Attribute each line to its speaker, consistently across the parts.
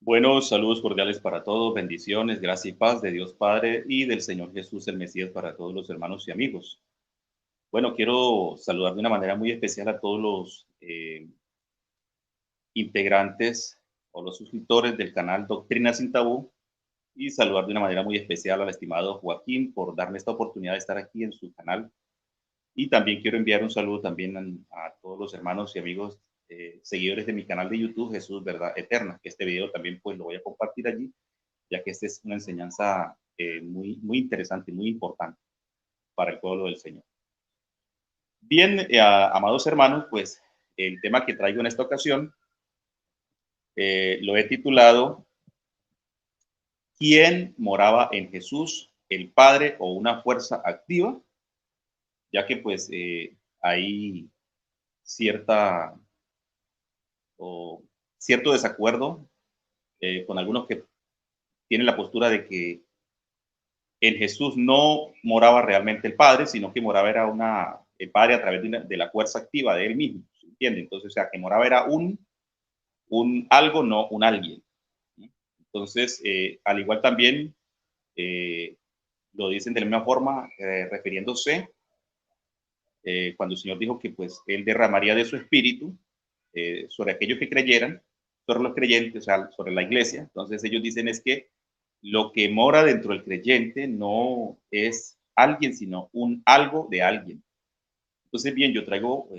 Speaker 1: Buenos saludos cordiales para todos, bendiciones, gracia y paz de Dios Padre y del Señor Jesús el Mesías para todos los hermanos y amigos. Bueno, quiero saludar de una manera muy especial a todos los integrantes o los suscriptores del canal Doctrina Sin Tabú y saludar de una manera muy especial al estimado Joaquín por darme esta oportunidad de estar aquí en su canal. Y también quiero enviar un saludo también a todos los hermanos y amigos seguidores de mi canal de YouTube, Jesús Verdad Eterna, que este video también pues lo voy a compartir allí, ya que esta es una enseñanza muy interesante, muy importante para el pueblo del Señor. Bien, amados hermanos, pues el tema que traigo en esta ocasión lo he titulado ¿Quién moraba en Jesús, el Padre o una fuerza activa? Ya que pues hay cierta o cierto desacuerdo con algunos que tienen la postura de que en Jesús no moraba realmente el Padre, sino que moraba era el Padre a través de la fuerza activa de él mismo, ¿se entiende? Entonces, o sea, que moraba era un algo, no un alguien. Entonces, al igual también lo dicen de la misma forma, refiriéndose cuando el Señor dijo que pues Él derramaría de su espíritu sobre aquellos que creyeran, sobre los creyentes, o sea, sobre la iglesia. Entonces ellos dicen es que lo que mora dentro del creyente no es alguien, sino un algo de alguien. Entonces, bien, yo traigo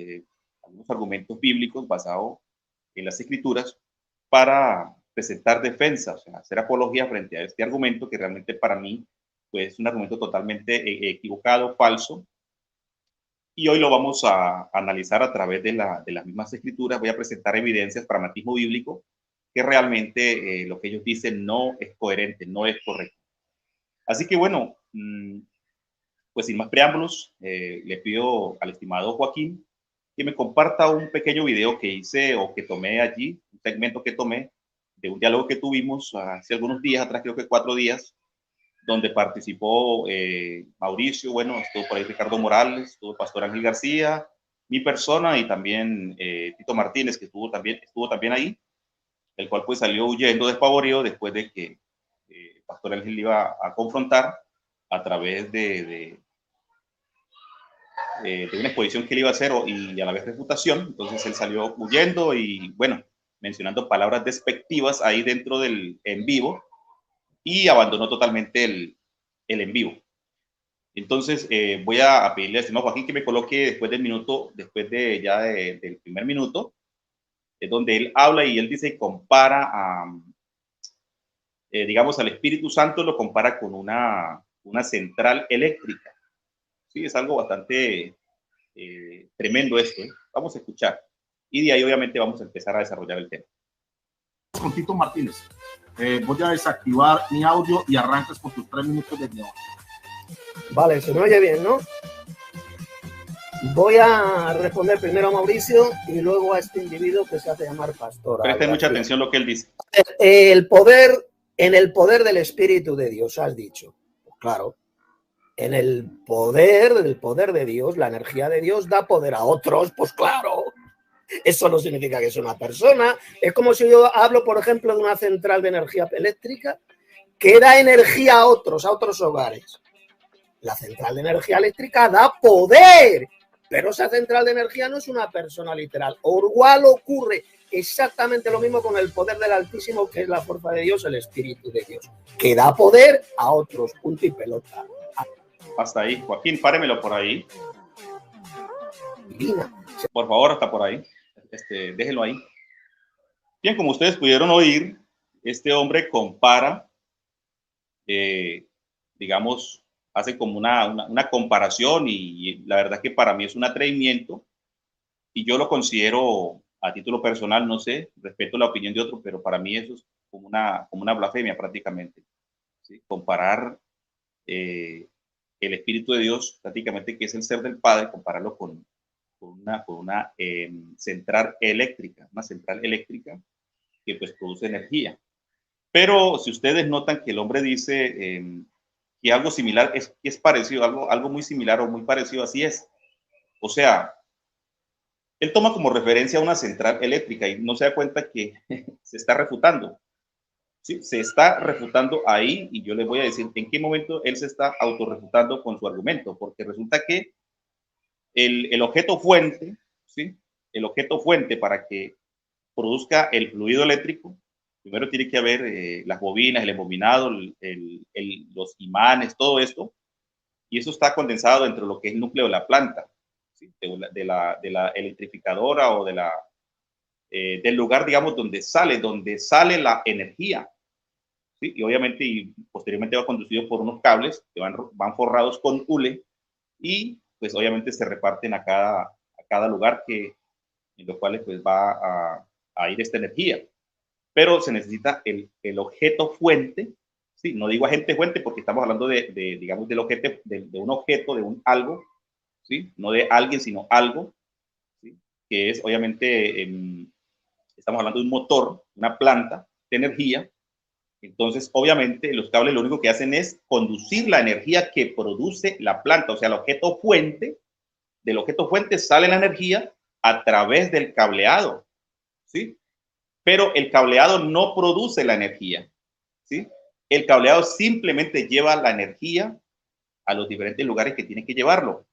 Speaker 1: algunos argumentos bíblicos basados en las escrituras para presentar defensa, o sea, hacer apología frente a este argumento que realmente para mí pues, es un argumento totalmente equivocado, falso, y hoy lo vamos a analizar a través de las mismas escrituras. Voy a presentar evidencias, pragmatismo bíblico, que realmente lo que ellos dicen no es coherente, no es correcto. Así que bueno, pues sin más preámbulos, le pido al estimado Joaquín que me comparta un pequeño video que hice o que tomé allí, un segmento que tomé de un diálogo que tuvimos hace algunos días atrás, creo que 4 días, donde participó Mauricio, bueno, estuvo por ahí Ricardo Morales, estuvo Pastor Ángel García, mi persona y también Tito Martínez, que estuvo también ahí, el cual pues salió huyendo despavorido después de que Pastor Ángel iba a confrontar a través de una exposición que él iba a hacer y a la vez refutación. Entonces él salió huyendo y bueno, mencionando palabras despectivas ahí dentro del en vivo y abandonó totalmente el en vivo. Entonces voy a pedirle al estimado Joaquín que me coloque después del minuto, del primer minuto, es donde él habla y él dice, compara digamos, al Espíritu Santo, lo compara con una central eléctrica. Sí, es algo bastante tremendo esto. Vamos a escuchar. Y de ahí obviamente vamos a empezar a desarrollar el tema.
Speaker 2: Con Tito Martínez. Voy a desactivar mi audio y arrancas con tus 3 minutos de guión.
Speaker 3: Vale, se me oye bien, ¿no? Voy a responder primero a Mauricio y luego a este individuo que se hace llamar Pastor.
Speaker 1: Preste mucha atención a lo que él dice.
Speaker 3: El poder, en el poder del Espíritu de Dios, has dicho. Pues claro, en el poder de Dios, la energía de Dios da poder a otros, pues claro. Eso no significa que es una persona. Es como si yo hablo, por ejemplo, de una central de energía eléctrica que da energía a otros hogares. La central de energía eléctrica da poder, pero esa central de energía no es una persona literal. O igual ocurre exactamente lo mismo con el poder del Altísimo, que es la fuerza de Dios, el Espíritu de Dios, que da poder a otros, punto y pelota.
Speaker 1: Hasta ahí. Joaquín, páremelo por ahí.
Speaker 3: Divina.
Speaker 1: Por favor, hasta por ahí. Déjelo ahí. Bien, como ustedes pudieron oír, este hombre compara, digamos, hace como una comparación y la verdad que para mí es un atrevimiento y yo lo considero a título personal, no sé, respeto la opinión de otro, pero para mí eso es como una blasfemia prácticamente. ¿Sí? Comparar el Espíritu de Dios, prácticamente que es el ser del Padre, compararlo con una central eléctrica, que pues produce energía. Pero si ustedes notan que el hombre dice que algo similar es parecido, algo muy similar o muy parecido, así es. O sea, él toma como referencia una central eléctrica y no se da cuenta que se está refutando. ¿sí? Se está refutando ahí, y yo les voy a decir en qué momento él se está autorrefutando con su argumento, porque resulta que el objeto fuente, ¿sí? El objeto fuente para que produzca el fluido eléctrico, primero tiene que haber las bobinas, el embobinado, los imanes, todo esto, y eso está condensado dentro de lo que es el núcleo de la planta, ¿sí? de la electrificadora o del lugar, digamos, donde sale la energía, ¿sí? Y obviamente, y posteriormente va conducido por unos cables que van forrados con hule, y pues obviamente se reparten a cada lugar en los cuales pues va a ir esta energía. Pero se necesita el objeto fuente, ¿sí? No digo agente fuente porque estamos hablando digamos, del objeto, de un objeto, de un algo, ¿sí? No de alguien, sino algo, ¿sí? Que es obviamente, estamos hablando de un motor, una planta de energía. Entonces, obviamente, los cables lo único que hacen es conducir la energía que produce la planta, o sea, el objeto fuente, del objeto fuente sale la energía a través del cableado, ¿sí? Pero el cableado no produce la energía, ¿sí? El cableado simplemente lleva la energía a los diferentes lugares que tiene que llevarlo.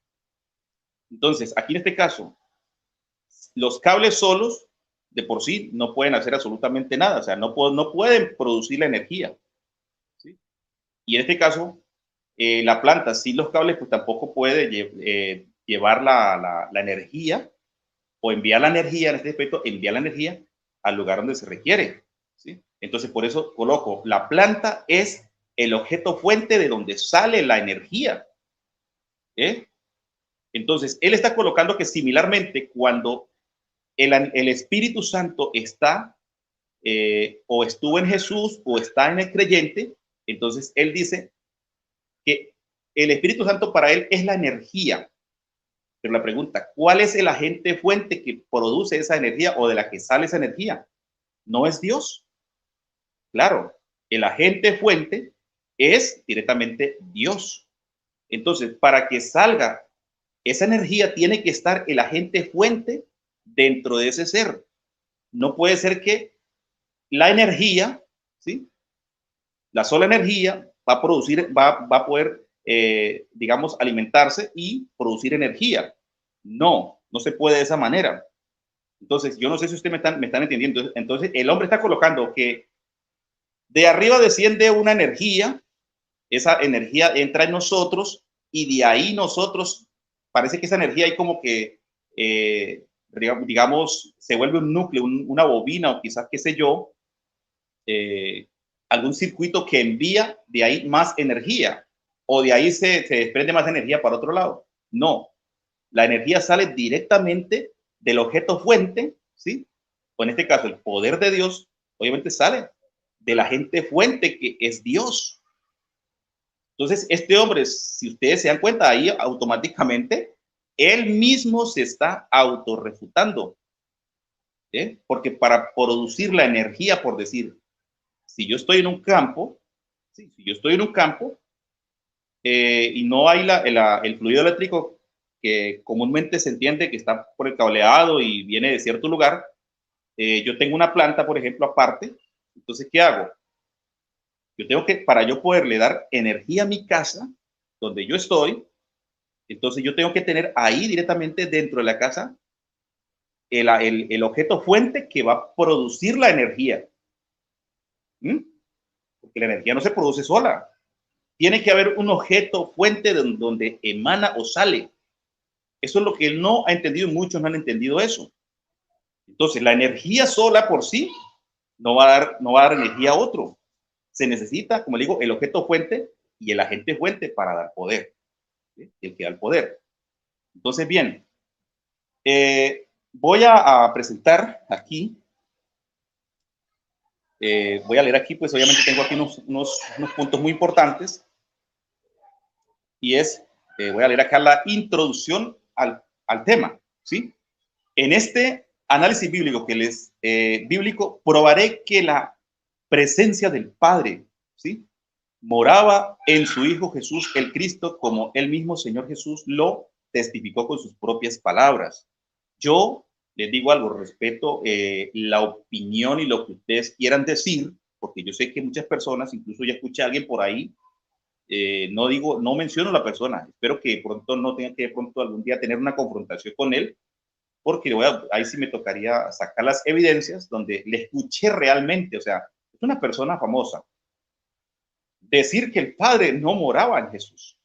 Speaker 1: Entonces, aquí en este caso, los cables solos de por sí no pueden hacer absolutamente nada, o sea, no pueden producir la energía, ¿sí? Y en este caso, la planta sin los cables pues tampoco puede llevar la energía o enviar la energía, en este aspecto, enviar la energía al lugar donde se requiere, ¿sí? Entonces, por eso coloco, la planta es el objeto fuente de donde sale la energía, ¿eh? Entonces, él está colocando que similarmente cuando el Espíritu Santo está o estuvo en Jesús o está en el creyente, entonces él dice que el Espíritu Santo para él es la energía. Pero la pregunta, ¿cuál es el agente fuente que produce esa energía o de la que sale esa energía? ¿No es Dios? Claro, el agente fuente es directamente Dios. Entonces, para que salga esa energía, tiene que estar el agente fuente dentro de ese ser. No puede ser que la energía, ¿sí? La sola energía va a producir, va a poder, digamos, alimentarse y producir energía. No, no se puede de esa manera. Entonces, yo no sé si ustedes me están entendiendo. Entonces, el hombre está colocando que de arriba desciende una energía, esa energía entra en nosotros y de ahí nosotros, parece que esa energía hay como que, digamos, se vuelve un núcleo, una bobina o quizás, qué sé yo, algún circuito que envía de ahí más energía o de ahí se desprende más energía para otro lado. No, la energía sale directamente del objeto fuente, ¿sí? O en este caso, el poder de Dios, obviamente sale del agente fuente que es Dios. Entonces, este hombre, si ustedes se dan cuenta, ahí automáticamente él mismo se está autorrefutando, ¿eh? Porque para producir la energía, por decir, si yo estoy en un campo, ¿sí? Si yo estoy en un campo y no hay el fluido eléctrico que comúnmente se entiende que está por el cableado y viene de cierto lugar, yo tengo una planta, por ejemplo, aparte, entonces, ¿qué hago? Yo tengo que, para yo poderle dar energía a mi casa, donde yo estoy, entonces yo tengo que tener ahí directamente dentro de la casa el objeto fuente que va a producir la energía. ¿Mm? Porque la energía no se produce sola. Tiene que haber un objeto fuente donde emana o sale. Eso es lo que él no ha entendido, muchos no han entendido eso. Entonces, la energía sola por sí no va a dar energía a otro. Se necesita, como le digo, el objeto fuente y el agente fuente para dar poder. ¿Sí? El que da el poder. Entonces, bien, voy a presentar aquí, voy a leer aquí, pues obviamente tengo aquí unos puntos muy importantes y voy a leer acá la introducción al tema, ¿sí? En este análisis bíblico bíblico, probaré que la presencia del Padre, ¿sí? Moraba en su Hijo Jesús el Cristo, como el mismo Señor Jesús lo testificó con sus propias palabras. Yo les digo algo, respeto la opinión y lo que ustedes quieran decir, porque yo sé que muchas personas, incluso ya escuché a alguien por ahí, no menciono a la persona, espero que pronto no tenga que de pronto algún día tener una confrontación con él, porque ahí sí me tocaría sacar las evidencias donde le escuché realmente, o sea, es una persona famosa, decir que el Padre no moraba en Jesús.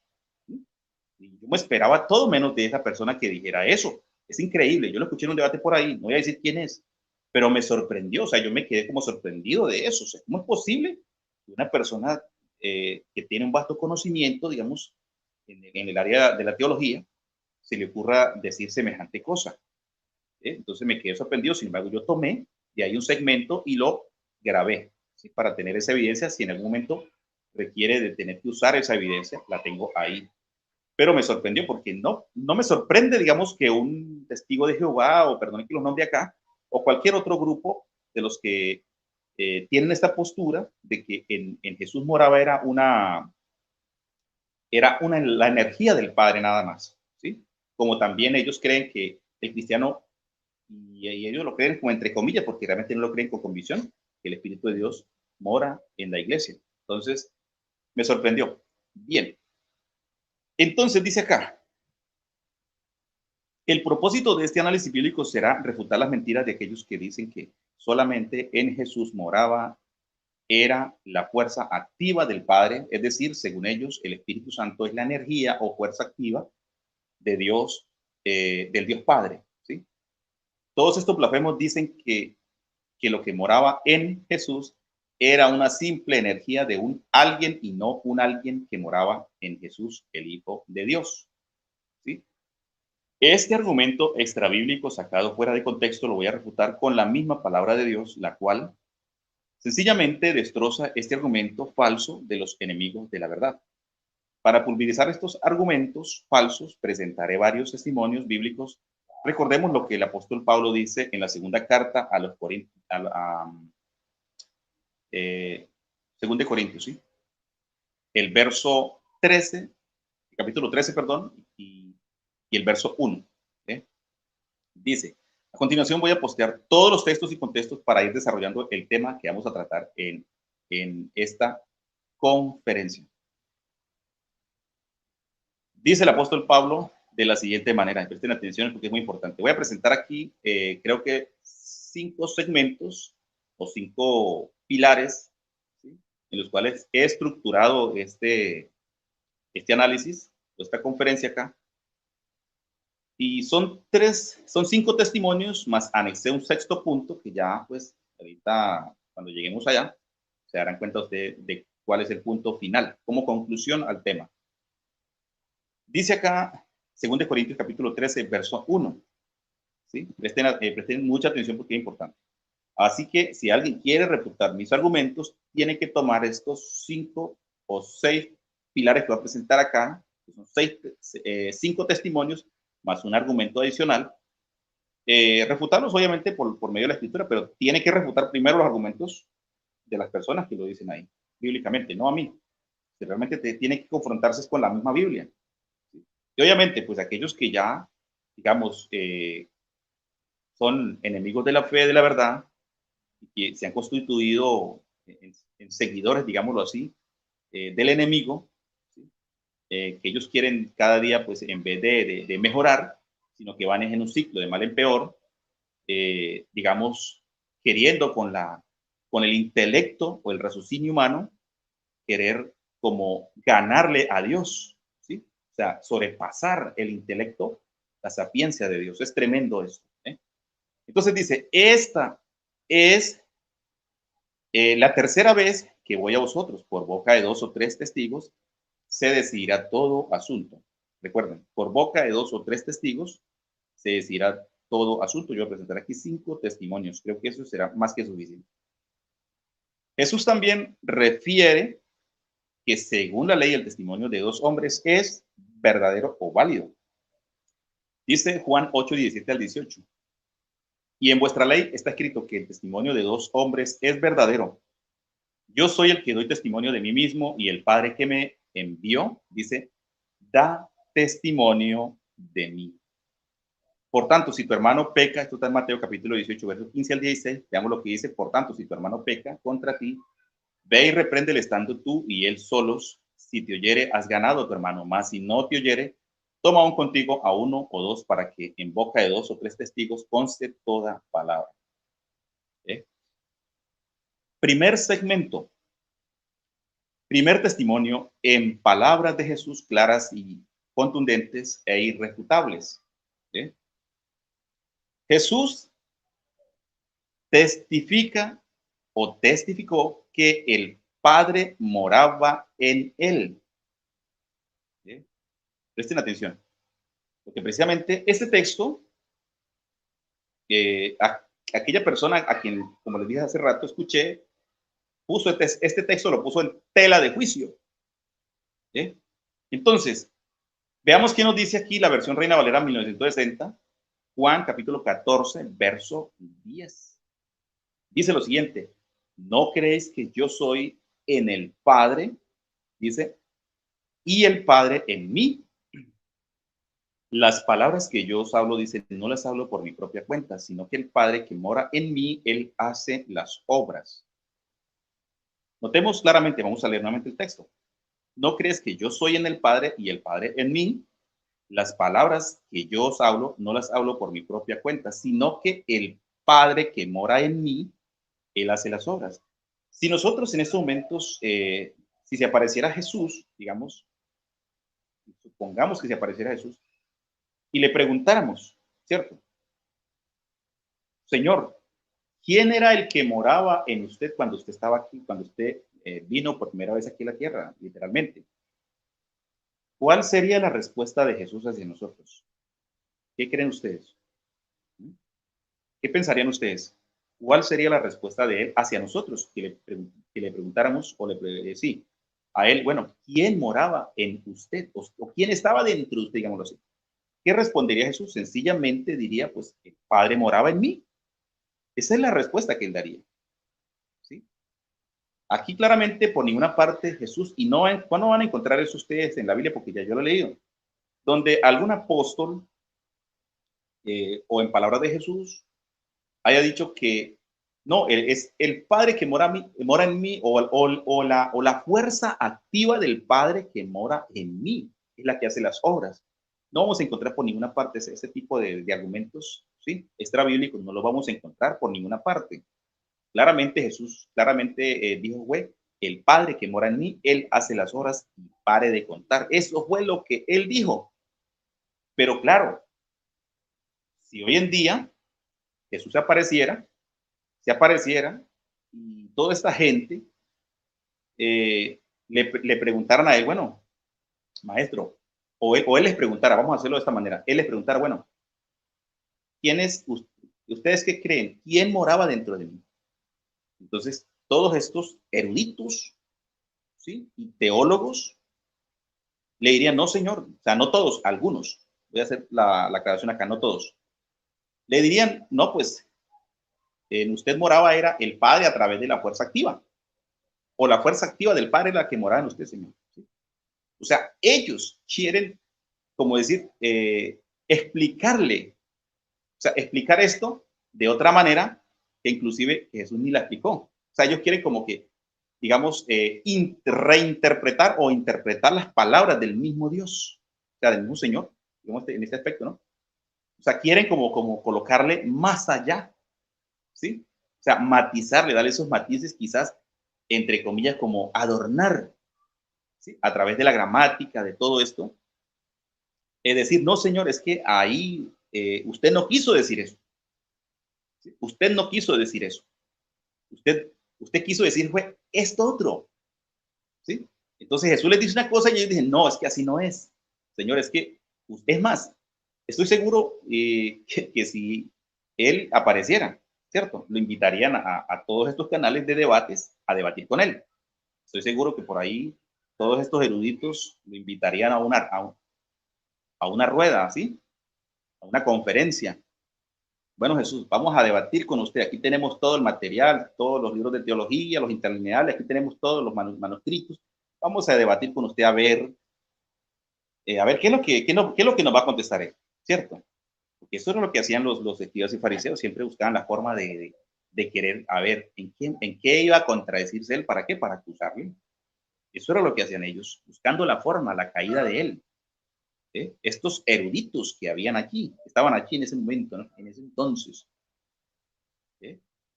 Speaker 1: Y yo me esperaba todo menos de esa persona que dijera eso. Es increíble, yo lo escuché en un debate por ahí, no voy a decir quién es, pero me sorprendió, o sea, yo me quedé como sorprendido de eso, o sea, ¿cómo es posible que una persona que tiene un vasto conocimiento, digamos, en el área de la teología, se le ocurra decir semejante cosa? Entonces me quedé sorprendido, sin embargo, yo tomé de ahí un segmento y lo grabé, ¿sí? Para tener esa evidencia, si en algún momento requiere de tener que usar esa evidencia, la tengo ahí. Pero me sorprendió porque no me sorprende, digamos, que un testigo de Jehová, o perdón que los nombre acá, o cualquier otro grupo de los que tienen esta postura de que en Jesús moraba la energía del Padre nada más, ¿sí? Como también ellos creen que el cristiano, y ellos lo creen como entre comillas, porque realmente no lo creen con convicción, que el Espíritu de Dios mora en la iglesia. Entonces, me sorprendió. Bien. Entonces dice acá, el propósito de este análisis bíblico será refutar las mentiras de aquellos que dicen que solamente en Jesús moraba, era la fuerza activa del Padre, es decir, según ellos, el Espíritu Santo es la energía o fuerza activa de Dios, del Dios Padre, ¿sí? Todos estos blasfemos dicen que lo que moraba en Jesús era una simple energía de un alguien y no un alguien que moraba en Jesús, el Hijo de Dios, ¿sí? Este argumento extrabíblico sacado fuera de contexto lo voy a refutar con la misma palabra de Dios, la cual sencillamente destroza este argumento falso de los enemigos de la verdad. Para pulverizar estos argumentos falsos, presentaré varios testimonios bíblicos. Recordemos lo que el apóstol Pablo dice en la segunda carta a los Corintios, según de Corintios, ¿sí? El verso 13, capítulo 13, perdón, y el verso 1. Dice, a continuación voy a postear todos los textos y contextos para ir desarrollando el tema que vamos a tratar en esta conferencia. Dice el apóstol Pablo de la siguiente manera, presten atención porque es muy importante. Voy a presentar aquí, creo que 5 segmentos o 5 pilares, ¿sí? En los cuales he estructurado este análisis, esta conferencia acá. Y son 5 testimonios, más anexé un 6º punto que ya, pues, ahorita, cuando lleguemos allá, se darán cuenta ustedes de cuál es el punto final, como conclusión al tema. Dice acá, 2 Corintios capítulo 13, verso 1. ¿Sí? Presten mucha atención porque es importante. Así que si alguien quiere refutar mis argumentos, tiene que tomar estos 5 o 6 pilares que voy a presentar acá, que son 5 testimonios, más un argumento adicional, refutarlos obviamente por medio de la escritura, pero tiene que refutar primero los argumentos de las personas que lo dicen ahí, bíblicamente, no a mí. Si realmente tiene que confrontarse con la misma Biblia. ¿Sí? Y obviamente, pues aquellos que ya, digamos, son enemigos de la fe, de la verdad, y que se han constituido en seguidores, digámoslo así, del enemigo, ¿sí? Que ellos quieren cada día, pues en vez de mejorar, sino que van en un ciclo de mal en peor, digamos, queriendo con el intelecto o el raciocinio humano, querer como ganarle a Dios, ¿sí? O sea, sobrepasar el intelecto, la sapiencia de Dios. Es tremendo esto, ¿eh? Entonces dice, esta es la tercera vez que voy a vosotros, por boca de 2 o 3 testigos, se decidirá todo asunto. Recuerden, por boca de 2 o 3 testigos, se decidirá todo asunto. Yo voy a presentar aquí 5 testimonios. Creo que eso será más que suficiente. Jesús también refiere que según la ley el testimonio de 2 hombres es verdadero o válido. Dice Juan 8, 17 al 18. Y en vuestra ley está escrito que el testimonio de 2 hombres es verdadero. Yo soy el que doy testimonio de mí mismo y el Padre que me envió, dice, da testimonio de mí. Por tanto, si tu hermano peca, esto está en Mateo capítulo 18, versos 15 al 16, veamos lo que dice, por tanto, si tu hermano peca contra ti, Ve y repréndele estando tú y él solos. Si te oyere, has ganado a tu hermano. Mas si no te oyere, toma aún contigo a uno o dos para que en boca de dos o tres testigos conste toda palabra. Primer segmento. Primer testimonio en palabras de Jesús claras y contundentes e irrefutables. Jesús testifica o testificó que el Padre moraba en él. Presten atención, porque precisamente este texto, aquella persona a quien, como les dije hace rato, escuché, puso este texto, lo puso en tela de juicio. Entonces, veamos qué nos dice aquí la versión Reina Valera 1960, Juan capítulo 14, verso 10. Dice lo siguiente: ¿no creéis que yo soy en el Padre? Dice, y el Padre en mí. Las palabras que yo os hablo, dice, no las hablo por mi propia cuenta, sino que el Padre que mora en mí, él hace las obras. Notemos claramente, vamos a leer nuevamente el texto. ¿No crees que yo soy en el Padre y el Padre en mí? Las palabras que yo os hablo, no las hablo por mi propia cuenta, sino que el Padre que mora en mí, él hace las obras. Si nosotros en estos momentos, si se apareciera Jesús, digamos, supongamos que se apareciera Jesús, y le preguntáramos, ¿cierto? Señor, ¿quién era el que moraba en usted cuando usted estaba aquí, cuando usted vino por primera vez aquí a la tierra, literalmente? ¿Cuál sería la respuesta de Jesús hacia nosotros? ¿Qué creen ustedes? ¿Qué pensarían ustedes? ¿Cuál sería la respuesta de él hacia nosotros? Que le preguntáramos, o sí, a él, bueno, ¿quién moraba en usted? ¿O quién estaba dentro de usted, digámoslo así? ¿Qué respondería Jesús? Sencillamente diría, pues, el Padre moraba en mí. Esa es la respuesta que él daría. ¿Sí? Aquí claramente por ninguna parte Jesús, y no, ¿cuándo van a encontrar eso ustedes en la Biblia? Porque ya yo lo he leído. Donde algún apóstol o en palabras de Jesús haya dicho que no, es el Padre que mora en mí, o la fuerza activa del Padre que mora en mí, es la que hace las obras. No vamos a encontrar por ninguna parte ese tipo de argumentos, ¿sí? Extrabíblicos, no lo vamos a encontrar por ninguna parte. Claramente Jesús, dijo, güey, el Padre que mora en mí, él hace las obras y pare de contar. Eso fue lo que él dijo. Pero claro, si hoy en día Jesús se apareciera y toda esta gente le preguntaran a él, bueno, maestro, o él les preguntara, vamos a hacerlo de esta manera, él les preguntara, bueno, ¿ustedes qué creen? ¿Quién moraba dentro de mí? Entonces, todos estos eruditos, ¿sí? Y teólogos le dirían, no, señor, o sea, no todos, algunos, voy a hacer la aclaración acá, no todos, le dirían, no, pues, en usted moraba era el Padre a través de la fuerza activa, o la fuerza activa del Padre la que moraba en usted, señor. ¿Sí? O sea, ellos quieren, como decir, explicarle, o sea, explicar esto de otra manera que inclusive Jesús ni la explicó. O sea, ellos quieren como que, digamos, reinterpretar o interpretar las palabras del mismo Dios, o sea, del mismo Señor, digamos, en este aspecto, ¿no? O sea, quieren como colocarle más allá, ¿sí? O sea, matizarle, darle esos matices quizás, entre comillas, como adornar, ¿sí? A través de la gramática, de todo esto. Es decir, no, señor, es que ahí usted no quiso decir eso. ¿Sí? Usted no quiso decir eso. Usted quiso decir, fue esto otro. ¿Sí? Entonces Jesús les dice una cosa y ellos dicen, no, es que así no es. Señor, es que, es más, estoy seguro que si él apareciera, ¿cierto? Lo invitarían a todos estos canales de debates a debatir con él. Estoy seguro que por ahí todos estos eruditos lo invitarían a una rueda, ¿sí? A una conferencia. Bueno, Jesús, vamos a debatir con usted. Aquí tenemos todo el material, todos los libros de teología, los interlineales, aquí tenemos todos los manuscritos. Vamos a debatir con usted a ver qué es lo que nos va a contestar él, ¿cierto? Porque eso era lo que hacían los escribas y fariseos, siempre buscaban la forma de de querer a ver en qué iba a contradecirse él, ¿para qué? Para acusarle. Eso era lo que hacían ellos, buscando la forma, la caída de él. Estos eruditos que habían aquí, estaban aquí en ese momento, ¿no? En ese entonces.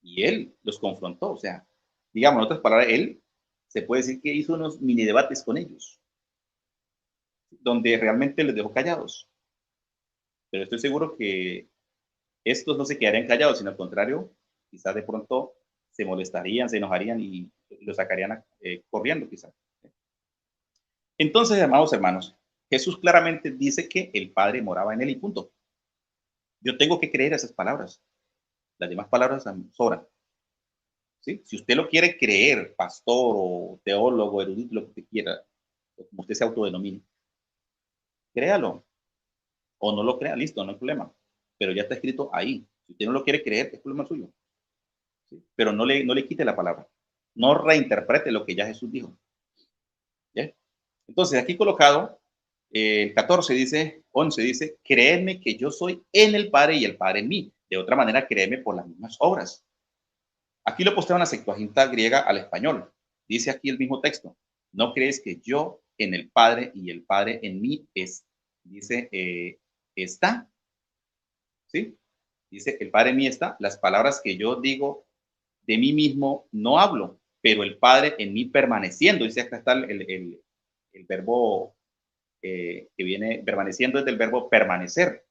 Speaker 1: Y él los confrontó, o sea, digamos, en otras palabras, él se puede decir que hizo unos mini debates con ellos, donde realmente les dejó callados. Pero estoy seguro que estos no se quedarían callados, sino al contrario, quizás de pronto se molestarían, se enojarían y lo sacarían corriendo, quizás. Entonces, amados hermanos, Jesús claramente dice que el Padre moraba en él y punto. Yo tengo que creer esas palabras. Las demás palabras sobran. ¿Sí? Si usted lo quiere creer, pastor o teólogo, erudito, lo que usted quiera, como usted se autodenomine, créalo. O no lo crea, listo, no hay problema. Pero ya está escrito ahí. Si usted no lo quiere creer, es problema suyo. ¿Sí? Pero no le quite la palabra. No reinterprete lo que ya Jesús dijo. ¿Sí? Entonces, aquí colocado, el 14 dice, 11 dice, creedme que yo soy en el Padre y el Padre en mí. De otra manera, créeme por las mismas obras. Aquí lo posteo en la Septuaginta griega al español. Dice aquí el mismo texto. No crees que yo en el Padre y el Padre en mí es, dice, está. ¿Sí? Dice, el Padre en mí está. Las palabras que yo digo de mí mismo no hablo, pero el Padre en mí permaneciendo. Dice, acá está el verbo que viene permaneciendo, es del verbo permanecer.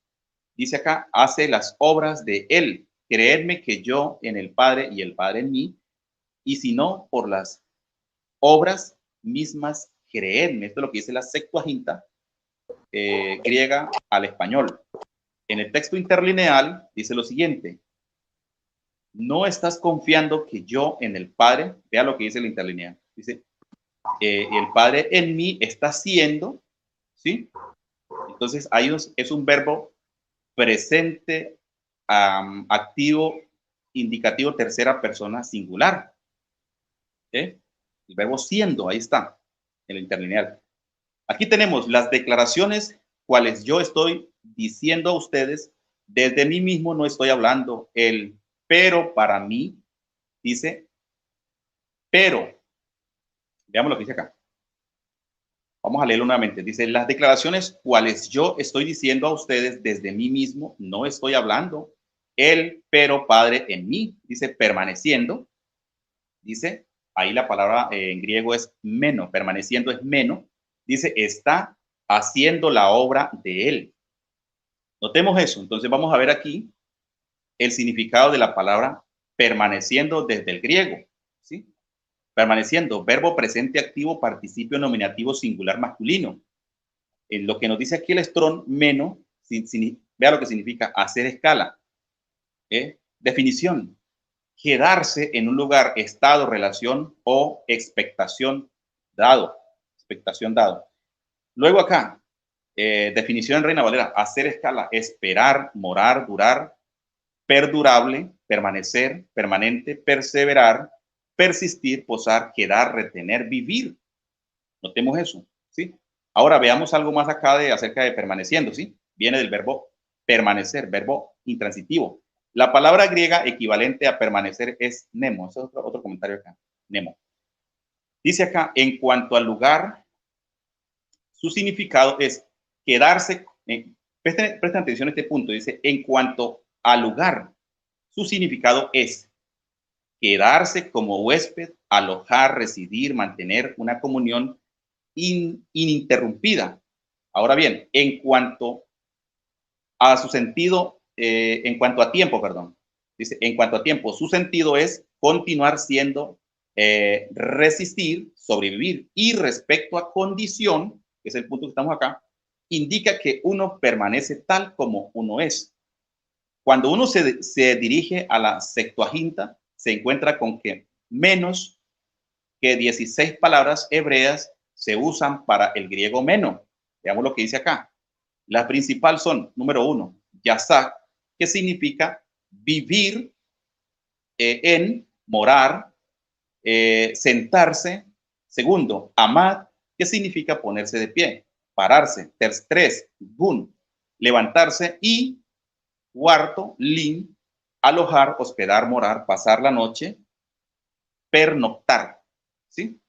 Speaker 1: Dice acá, hace las obras de él. Creedme que yo en el Padre y el Padre en mí, y si no, por las obras mismas, creedme. Esto es lo que dice la Septuaginta griega al español. En el texto interlineal dice lo siguiente: no estás confiando que yo en el Padre, vea lo que dice el interlineal, dice, el Padre en mí está siendo, ¿sí? Entonces, ahí es un verbo presente, activo, indicativo, tercera persona singular. El verbo siendo, ahí está, en el interlineal. Aquí tenemos las declaraciones, cuales yo estoy diciendo a ustedes, desde mí mismo no estoy hablando. El pero para mí, dice, pero, veamos lo que dice acá. Vamos a leerlo nuevamente. Dice, las declaraciones cuales yo estoy diciendo a ustedes desde mí mismo, no estoy hablando. El pero Padre en mí, dice, permaneciendo. Dice, ahí la palabra en griego es meno, permaneciendo es meno. Dice, está haciendo la obra de él. Notemos eso. Entonces vamos a ver aquí el significado de la palabra permaneciendo desde el griego. ¿Sí? Permaneciendo, verbo presente activo, participio nominativo singular masculino. Lo que nos dice aquí el Strong, meno, vea lo que significa hacer escala. Definición: quedarse en un lugar, estado, relación o expectación dado. Expectación dado. Luego acá, definición en Reina Valera: hacer escala, esperar, morar, durar, perdurable, permanecer, permanente, perseverar, persistir, posar, quedar, retener, vivir. Notemos eso, ¿sí? Ahora veamos algo más acá acerca de permaneciendo, ¿sí? Viene del verbo permanecer, verbo intransitivo. La palabra griega equivalente a permanecer es nemo. Ese es otro comentario acá, nemo. Dice acá, en cuanto al lugar, su significado es quedarse, presten atención a este punto, dice, en cuanto al lugar, su significado es quedarse como huésped, alojar, residir, mantener una comunión ininterrumpida. Ahora bien, en cuanto a su sentido, en cuanto a tiempo, perdón, dice, en cuanto a tiempo, su sentido es continuar siendo, resistir, sobrevivir. Y respecto a condición, que es el punto que estamos acá, indica que uno permanece tal como uno es. Cuando uno se dirige a la Septuaginta, se encuentra con que menos que 16 palabras hebreas se usan para el griego meno. Veamos lo que dice acá. Las principales son, número 1, yazak, que significa vivir, en, morar, sentarse. Segundo, amad, que significa ponerse de pie, pararse. 3, gun, levantarse. Y cuarto, lin, alojar, hospedar, morar, pasar la noche, pernoctar, ¿sí?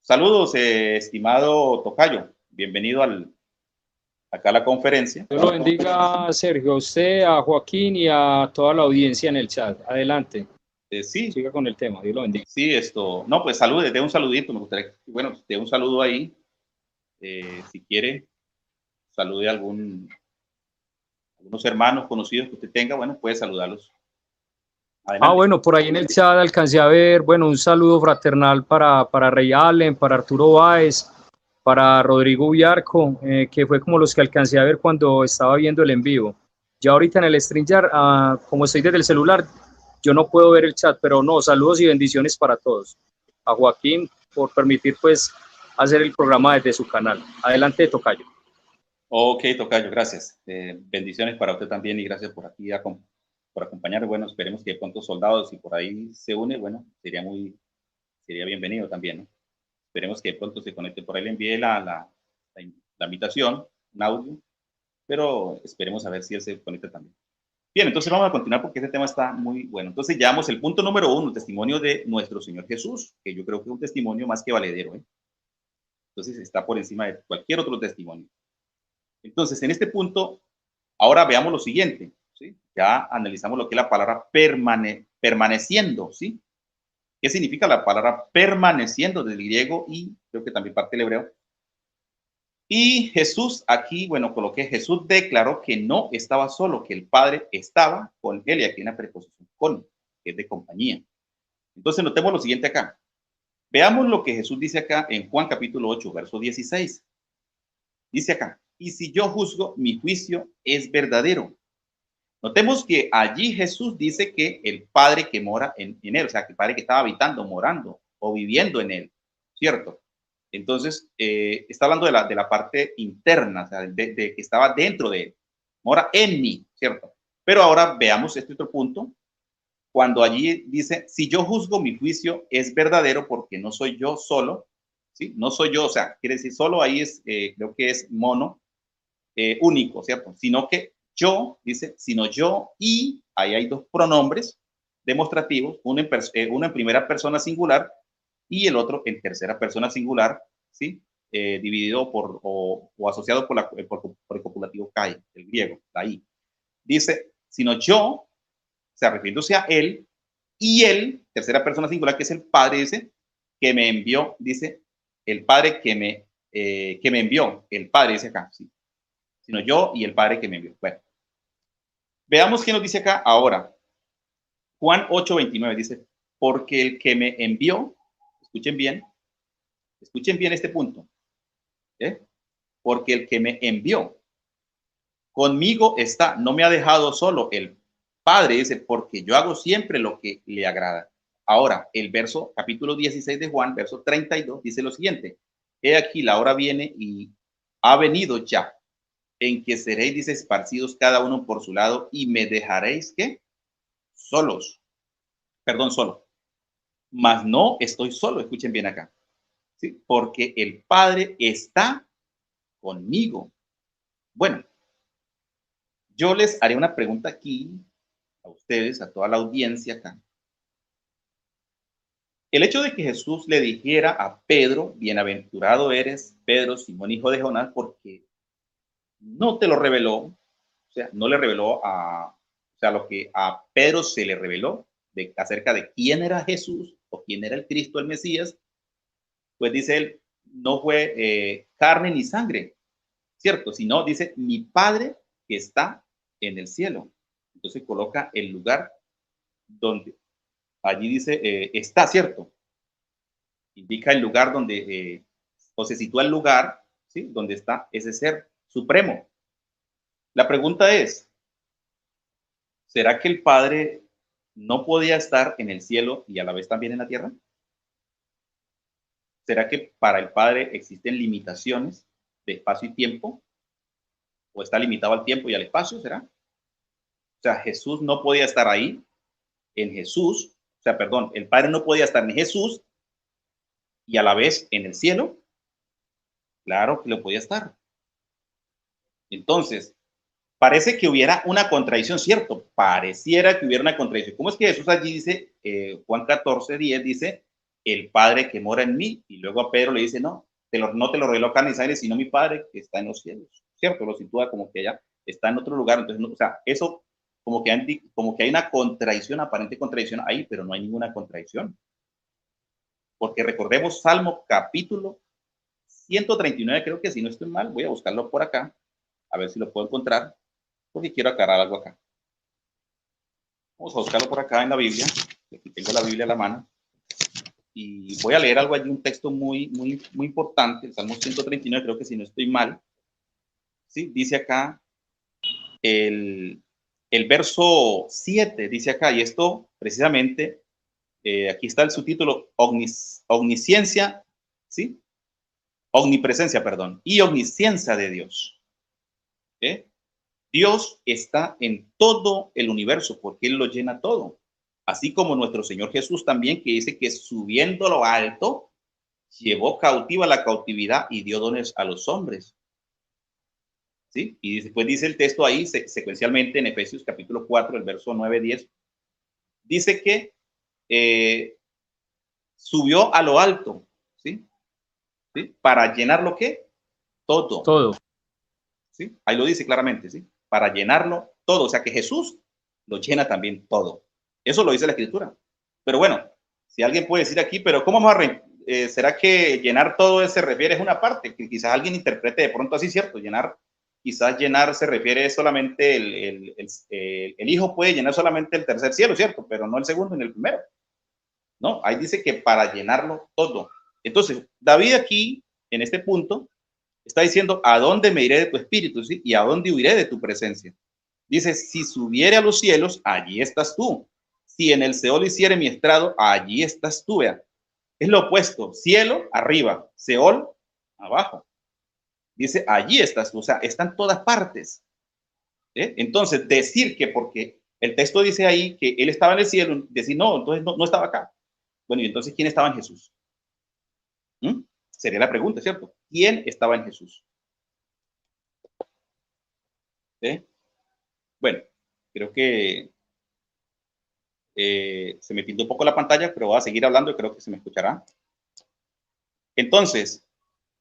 Speaker 1: Saludos, estimado tocayo. Bienvenido acá a la conferencia.
Speaker 4: Dios lo bendiga, Sergio, a usted, a Joaquín y a toda la audiencia en el chat. Adelante.
Speaker 1: Sí.
Speaker 4: Siga con el tema. Dios lo bendiga.
Speaker 1: Sí, no, pues salude, dé un saludito. Me gustaría, bueno, dé un saludo ahí. Si quiere, salude a algunos hermanos conocidos que usted tenga. Bueno, puede saludarlos. Adelante.
Speaker 4: Bueno, por ahí en el chat alcancé a ver, bueno, un saludo fraternal para Rey Allen, para Arturo Báez, para Rodrigo Villarco, que fue como los que alcancé a ver cuando estaba viendo el en vivo. Ya ahorita en el StreamYard, como estoy desde el celular, yo no puedo ver el chat, pero no, saludos y bendiciones para todos. A Joaquín por permitir pues hacer el programa desde su canal. Adelante, tocayo.
Speaker 1: Ok, tocayo, gracias. Bendiciones para usted también y gracias por aquí por acompañar. Bueno, esperemos que de pronto soldados, si por ahí se une, bueno, sería bienvenido también, ¿no? Esperemos que de pronto se conecte. Por ahí le envié la invitación, un audio, pero esperemos a ver si él se conecta también. Bien, entonces vamos a continuar porque este tema está muy bueno. Entonces llevamos el punto número 1, testimonio de nuestro Señor Jesús, que yo creo que es un testimonio más que valedero, ¿eh? Entonces está por encima de cualquier otro testimonio. Entonces, en este punto, ahora veamos lo siguiente, ¿sí? Ya analizamos lo que es la palabra permaneciendo, ¿sí? ¿Qué significa la palabra permaneciendo del griego y creo que también parte del hebreo? Y Jesús aquí, bueno, coloqué, Jesús declaró que no estaba solo, que el Padre estaba con él, y aquí en la preposición con, que es de compañía. Entonces notemos lo siguiente acá. Veamos lo que Jesús dice acá en Juan capítulo 8, verso 16. Dice acá, y si yo juzgo, mi juicio es verdadero. Notemos que allí Jesús dice que el Padre que mora en él, o sea, que el Padre que estaba habitando, morando o viviendo en él, ¿cierto? Entonces, está hablando de la parte interna, o sea, de que estaba dentro de él, mora en mí, ¿cierto? Pero ahora veamos este otro punto, cuando allí dice, si yo juzgo, mi juicio es verdadero porque no soy yo solo, ¿sí? No soy yo, o sea, quiere decir solo, ahí es, creo que es mono, único, ¿cierto? Sino que yo, dice, sino yo, y ahí hay dos pronombres demostrativos, uno en primera persona singular y el otro en tercera persona singular, ¿sí? Dividido o asociado por el copulativo kai, el griego, ahí. Dice, sino yo, o sea, refiriéndose a él, y él, tercera persona singular, que es el Padre, dice, que me envió, dice, el Padre que me envió, el Padre dice acá, ¿sí? Sino yo y el Padre que me envió. Bueno, veamos qué nos dice acá ahora. Juan 8:29 dice, porque el que me envió, escuchen bien este punto, porque el que me envió conmigo está, no me ha dejado solo. El Padre dice, porque yo hago siempre lo que le agrada. Ahora, el verso, capítulo 16 de Juan, verso 32, dice lo siguiente, he aquí la hora viene y ha venido ya, en que seréis, dice, esparcidos cada uno por su lado y me dejaréis, ¿qué? Solos. Perdón, solo. Mas no estoy solo, escuchen bien acá. ¿Sí? Porque el Padre está conmigo. Bueno, yo les haré una pregunta aquí a ustedes, a toda la audiencia acá. El hecho de que Jesús le dijera a Pedro, bienaventurado eres, Pedro, Simón, hijo de Jonás, porque no te lo reveló, o sea, no le reveló o sea, lo que a Pedro se le reveló acerca de quién era Jesús o quién era el Cristo, el Mesías, pues dice él, no fue carne ni sangre, ¿cierto? Sino dice, mi Padre que está en el cielo. Entonces coloca el lugar donde, allí dice, está, ¿cierto? Indica el lugar donde, o se sitúa el lugar, ¿sí? Donde está ese ser supremo. La pregunta es, ¿será que el Padre no podía estar en el cielo y a la vez también en la tierra? ¿Será que para el Padre existen limitaciones de espacio y tiempo? ¿O está limitado al tiempo y al espacio? ¿Será? O sea, Jesús no podía estar ahí, en Jesús, o sea, perdón, el Padre no podía estar en Jesús y a la vez en el cielo. Claro que lo podía estar. Entonces, parece que hubiera una contradicción, ¿cierto? Pareciera que hubiera una contradicción. ¿Cómo es que Jesús allí dice, Juan 14:10 dice, el Padre que mora en mí? Y luego a Pedro le dice, no, no te lo reveló carne y sangre, sino mi Padre que está en los cielos, ¿cierto? Lo sitúa como que ella está en otro lugar. Entonces, no, o sea, eso como que hay una contradicción, aparente contradicción ahí, pero no hay ninguna contradicción. Porque recordemos Salmo capítulo 139, creo que si no estoy mal, voy a buscarlo por acá, a ver si lo puedo encontrar, porque quiero aclarar algo acá. Vamos a buscarlo por acá en la Biblia. Aquí tengo la Biblia a la mano. Y voy a leer algo allí, un texto muy importante, el Salmo 139, creo que si no estoy mal. ¿Sí? Dice acá, el verso 7, dice acá, y esto precisamente, aquí está el subtítulo, omnisciencia, ¿sí? Omnipresencia, perdón, y omnisciencia de Dios. Dios está en todo el universo porque Él lo llena todo. Así como nuestro Señor Jesús también, que dice que subiendo lo alto, llevó cautiva la cautividad y dio dones a los hombres. ¿Sí? Y después dice el texto ahí, secuencialmente en Efesios capítulo 4, el verso 9-10, dice que subió a lo alto, ¿sí? ¿Sí? Para llenar lo que todo.
Speaker 4: Todo.
Speaker 1: ¿Sí? Ahí lo dice claramente, ¿sí? Para llenarlo todo. O sea que Jesús lo llena también todo. Eso lo dice la Escritura. Pero bueno, si alguien puede decir aquí, pero ¿cómo vamos a ¿será que llenar todo se refiere a una parte? Que quizás alguien interprete de pronto así, ¿cierto? Quizás llenar se refiere solamente el Hijo puede llenar solamente el tercer cielo, ¿cierto? Pero no el segundo ni el primero. No, ahí dice que para llenarlo todo. Entonces, David aquí, en este punto, está diciendo, ¿a dónde me iré de tu espíritu? ¿Sí? ¿Y a dónde huiré de tu presencia? Dice, si subiere a los cielos, allí estás tú. Si en el Seol hiciere mi estrado, allí estás tú. Vea. Es lo opuesto. Cielo, arriba. Seol, abajo. Dice, allí estás tú. O sea, está en todas partes. Entonces, decir que porque el texto dice ahí que él estaba en el cielo, decir, no, entonces no estaba acá. Bueno, y entonces, ¿quién estaba en Jesús? Sería la pregunta, ¿cierto? ¿Quién estaba en Jesús? Bueno, creo que se me pintó un poco la pantalla, pero voy a seguir hablando y creo que se me escuchará. Entonces.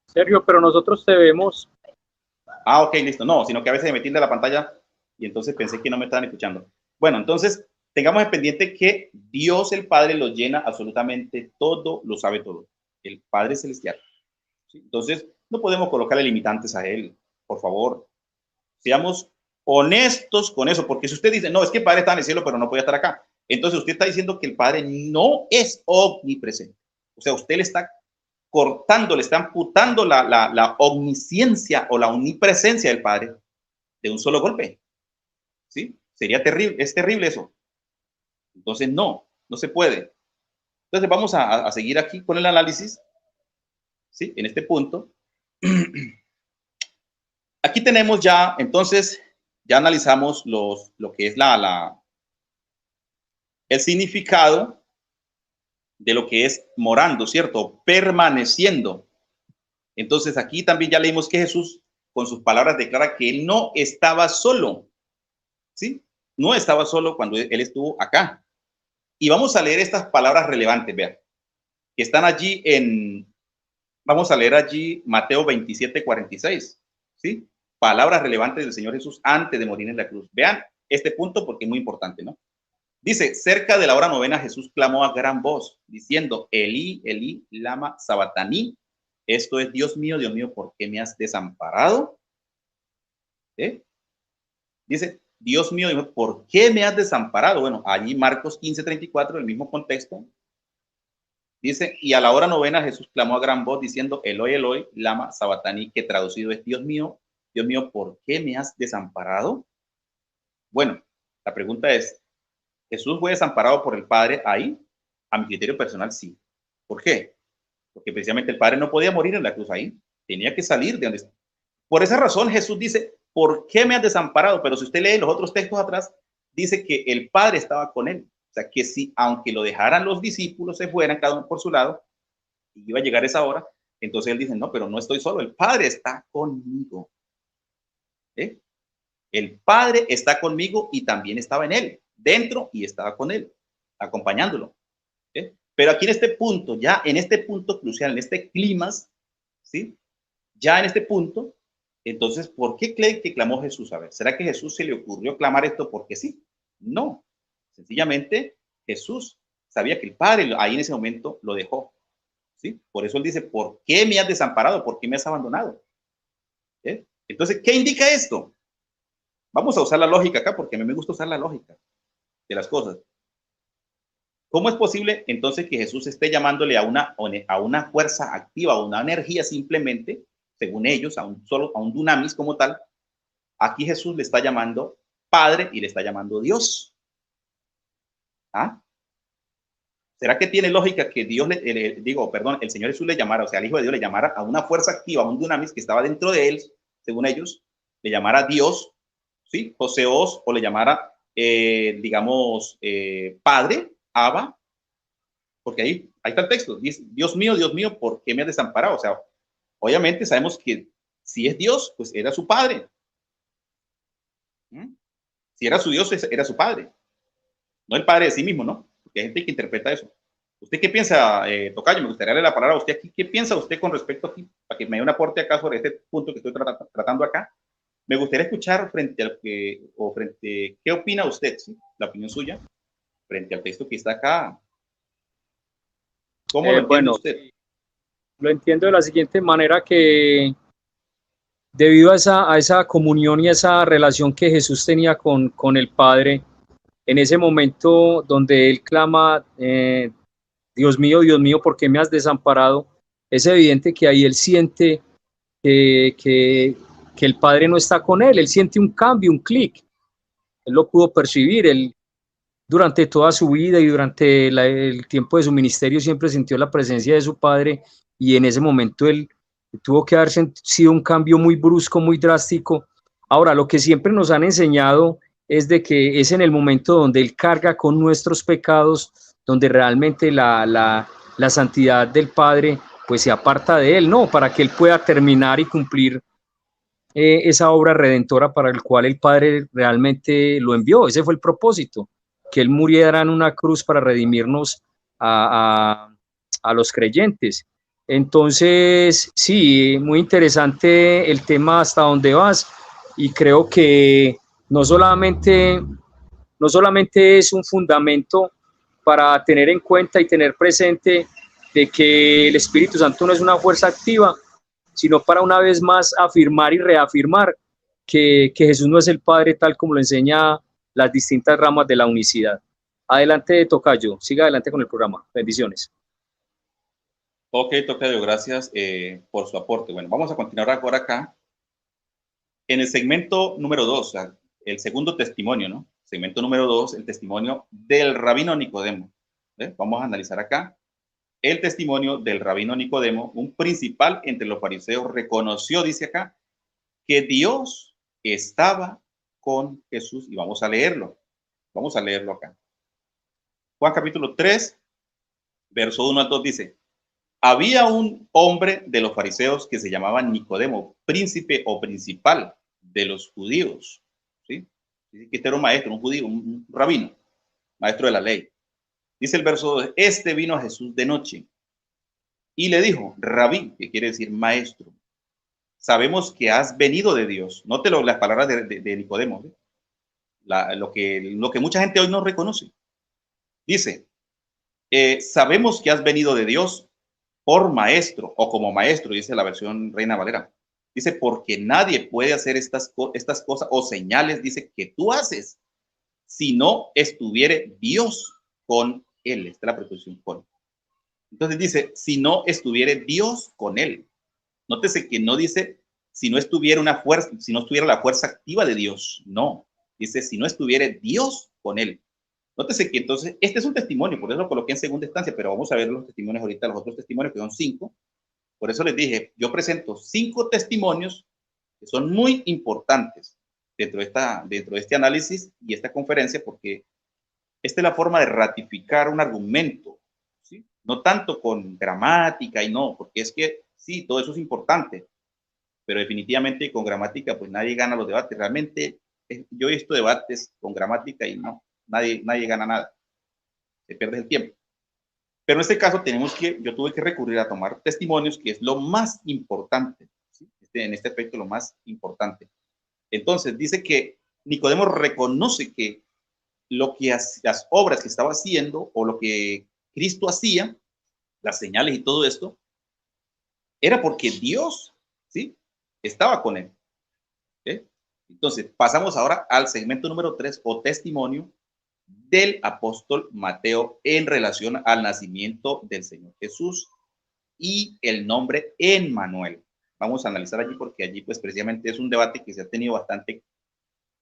Speaker 4: Sergio, pero nosotros te vemos.
Speaker 1: Ah, ok, listo. No, sino que a veces me tilda la pantalla y entonces pensé que no me estaban escuchando. Bueno, entonces tengamos en pendiente que Dios el Padre lo llena absolutamente todo, lo sabe todo. El Padre Celestial. ¿Sí? Entonces, no podemos colocarle limitantes a Él. Por favor, seamos honestos con eso, porque si usted dice, no, es que el Padre está en el cielo, pero no puede estar acá. Entonces usted está diciendo que el Padre no es omnipresente. O sea, usted le está cortando, le está amputando la omnisciencia o la omnipresencia del Padre de un solo golpe. ¿Sí? Sería terrible, es terrible eso. Entonces, no se puede. Entonces, vamos a seguir aquí con el análisis. ¿Sí? En este punto. Aquí tenemos ya, entonces, ya analizamos lo que es el significado de lo que es morando, ¿cierto? Permaneciendo. Entonces, aquí también ya leímos que Jesús, con sus palabras, declara que él no estaba solo, ¿sí? No estaba solo cuando él estuvo acá. Y vamos a leer estas palabras relevantes, vean, que están allí vamos a leer allí Mateo 27:46, ¿sí? Palabras relevantes del Señor Jesús antes de morir en la cruz. Vean este punto porque es muy importante, ¿no? Dice, cerca de la hora novena Jesús clamó a gran voz, diciendo, Elí, Elí, lama sabataní. Esto es, Dios mío, ¿por qué me has desamparado? Dice, Dios mío, ¿por qué me has desamparado? Bueno, allí Marcos 15:34, el mismo contexto. Dice, y a la hora novena Jesús clamó a gran voz diciendo, Eloi, Eloi, lama sabataní, que traducido es, Dios mío, ¿por qué me has desamparado? Bueno, la pregunta es, ¿Jesús fue desamparado por el Padre ahí? A mi criterio personal, sí. ¿Por qué? Porque precisamente el Padre no podía morir en la cruz ahí. Tenía que salir de donde está. Por esa razón Jesús dice, ¿por qué me has desamparado? Pero si usted lee los otros textos atrás, dice que el Padre estaba con él. O sea, que si, aunque lo dejaran los discípulos, se fueran cada uno por su lado, y iba a llegar esa hora, entonces él dice, no, pero no estoy solo, el Padre está conmigo. El Padre está conmigo y también estaba en él, dentro y estaba con él, acompañándolo. ¿Sí? Pero aquí en este punto, ya en este punto crucial, en este clímax, ¿sí? Ya en este punto, entonces, ¿por qué creen que clamó Jesús? A ver, ¿será que Jesús se le ocurrió clamar esto porque sí? No, sencillamente Jesús sabía que el Padre ahí en ese momento lo dejó, ¿sí? Por eso él dice, ¿por qué me has desamparado? ¿Por qué me has abandonado? ¿Eh? Entonces, ¿qué indica esto? Vamos a usar la lógica acá, porque a mí me gusta usar la lógica de las cosas. ¿Cómo es posible entonces que Jesús esté llamándole a una fuerza activa, a una energía simplemente, según ellos, a un dunamis como tal? Aquí Jesús le está llamando Padre y le está llamando Dios. ¿Ah? ¿Será que tiene lógica que Dios, el Señor Jesús le llamara, o sea, el Hijo de Dios le llamara a una fuerza activa, a un dunamis que estaba dentro de él, según ellos, le llamara Dios, ¿sí? Joseos, o le llamara, Padre, Abba, porque ahí está el texto, dice, Dios mío, ¿por qué me has desamparado? O sea, obviamente sabemos que si es Dios, pues era su Padre. Si era su Dios, era su Padre. No el Padre de sí mismo, ¿no? Porque hay gente que interpreta eso. ¿Usted qué piensa, Tocayo? Me gustaría darle la palabra a usted aquí. ¿Qué piensa usted con respecto aquí? Para que me dé un aporte acá sobre este punto que estoy tratando acá. Me gustaría escuchar ¿qué opina usted? ¿Sí? La opinión suya frente al texto que está acá. ¿Cómo lo entiende usted?
Speaker 4: Lo entiendo de la siguiente manera, que debido a esa comunión y a esa relación que Jesús tenía con el Padre, en ese momento donde él clama, Dios mío, ¿por qué me has desamparado? Es evidente que ahí él siente que el Padre no está con él siente un cambio, un clic. Él lo pudo percibir. Él durante toda su vida y durante el tiempo de su ministerio siempre sintió la presencia de su Padre, y en ese momento él tuvo que haber sido un cambio muy brusco, muy drástico. Ahora, lo que siempre nos han enseñado es de que es en el momento donde él carga con nuestros pecados, donde realmente la santidad del Padre pues se aparta de él, ¿no? Para que él pueda terminar y cumplir esa obra redentora para el cual el Padre realmente lo envió. Ese fue el propósito, que él muriera en una cruz para redimirnos a los creyentes. Entonces, sí, muy interesante el tema hasta donde vas, y creo que no solamente es un fundamento para tener en cuenta y tener presente de que el Espíritu Santo no es una fuerza activa, sino para una vez más afirmar y reafirmar que Jesús no es el Padre tal como lo enseña las distintas ramas de la unicidad. Adelante, Tocayo, siga adelante con el programa. Bendiciones.
Speaker 1: Ok, Tocayo, gracias por su aporte. Bueno, vamos a continuar ahora acá. En el segmento número 2, o sea, el segundo testimonio, ¿no? Segmento número 2, el testimonio del rabino Nicodemo. Vamos a analizar acá. El testimonio del rabino Nicodemo, un principal entre los fariseos, reconoció, dice acá, que Dios estaba con Jesús. Y vamos a leerlo. Vamos a leerlo acá. Juan capítulo 3, verso 1 al 2 dice: había un hombre de los fariseos que se llamaba Nicodemo, príncipe o principal de los judíos. ¿Sí? Dice que este era un maestro, un judío, un rabino, maestro de la ley. Dice el verso 2, este vino a Jesús de noche y le dijo, Rabí, que quiere decir maestro, sabemos que has venido de Dios. Note las palabras de Nicodemo, ¿sí? Lo que mucha gente hoy no reconoce. Dice, sabemos que has venido de Dios por maestro o como maestro, dice la versión Reina Valera. Dice, porque nadie puede hacer estas cosas o señales, dice, que tú haces, si no estuviere Dios con él. Esta es la preposición con. Entonces dice, si no estuviere Dios con él. Nótese que no dice, si no estuviera la fuerza activa de Dios. No, dice, si no estuviera Dios con él. Nótese que entonces, este es un testimonio, por eso lo coloqué en segunda instancia, pero vamos a ver los testimonios ahorita, los otros testimonios, que son 5. Por eso les dije, yo presento 5 testimonios que son muy importantes dentro de este análisis y esta conferencia, porque esta es la forma de ratificar un argumento, ¿sí? No tanto con gramática y no, porque es que sí, todo eso es importante, pero definitivamente con gramática pues nadie gana los debates. Realmente yo he visto debates con gramática y no, nadie gana nada. Se pierde el tiempo. Pero en este caso yo tuve que recurrir a tomar testimonios, que es lo más importante, ¿sí? En este aspecto lo más importante. Entonces dice que Nicodemo reconoce que las obras que estaba haciendo o lo que Cristo hacía, las señales y todo esto, era porque Dios, ¿sí?, estaba con él. ¿Eh? Entonces pasamos ahora al segmento número 3 o testimonio del apóstol Mateo en relación al nacimiento del Señor Jesús y el nombre Emmanuel. Vamos a analizar allí porque allí pues precisamente es un debate que se ha tenido un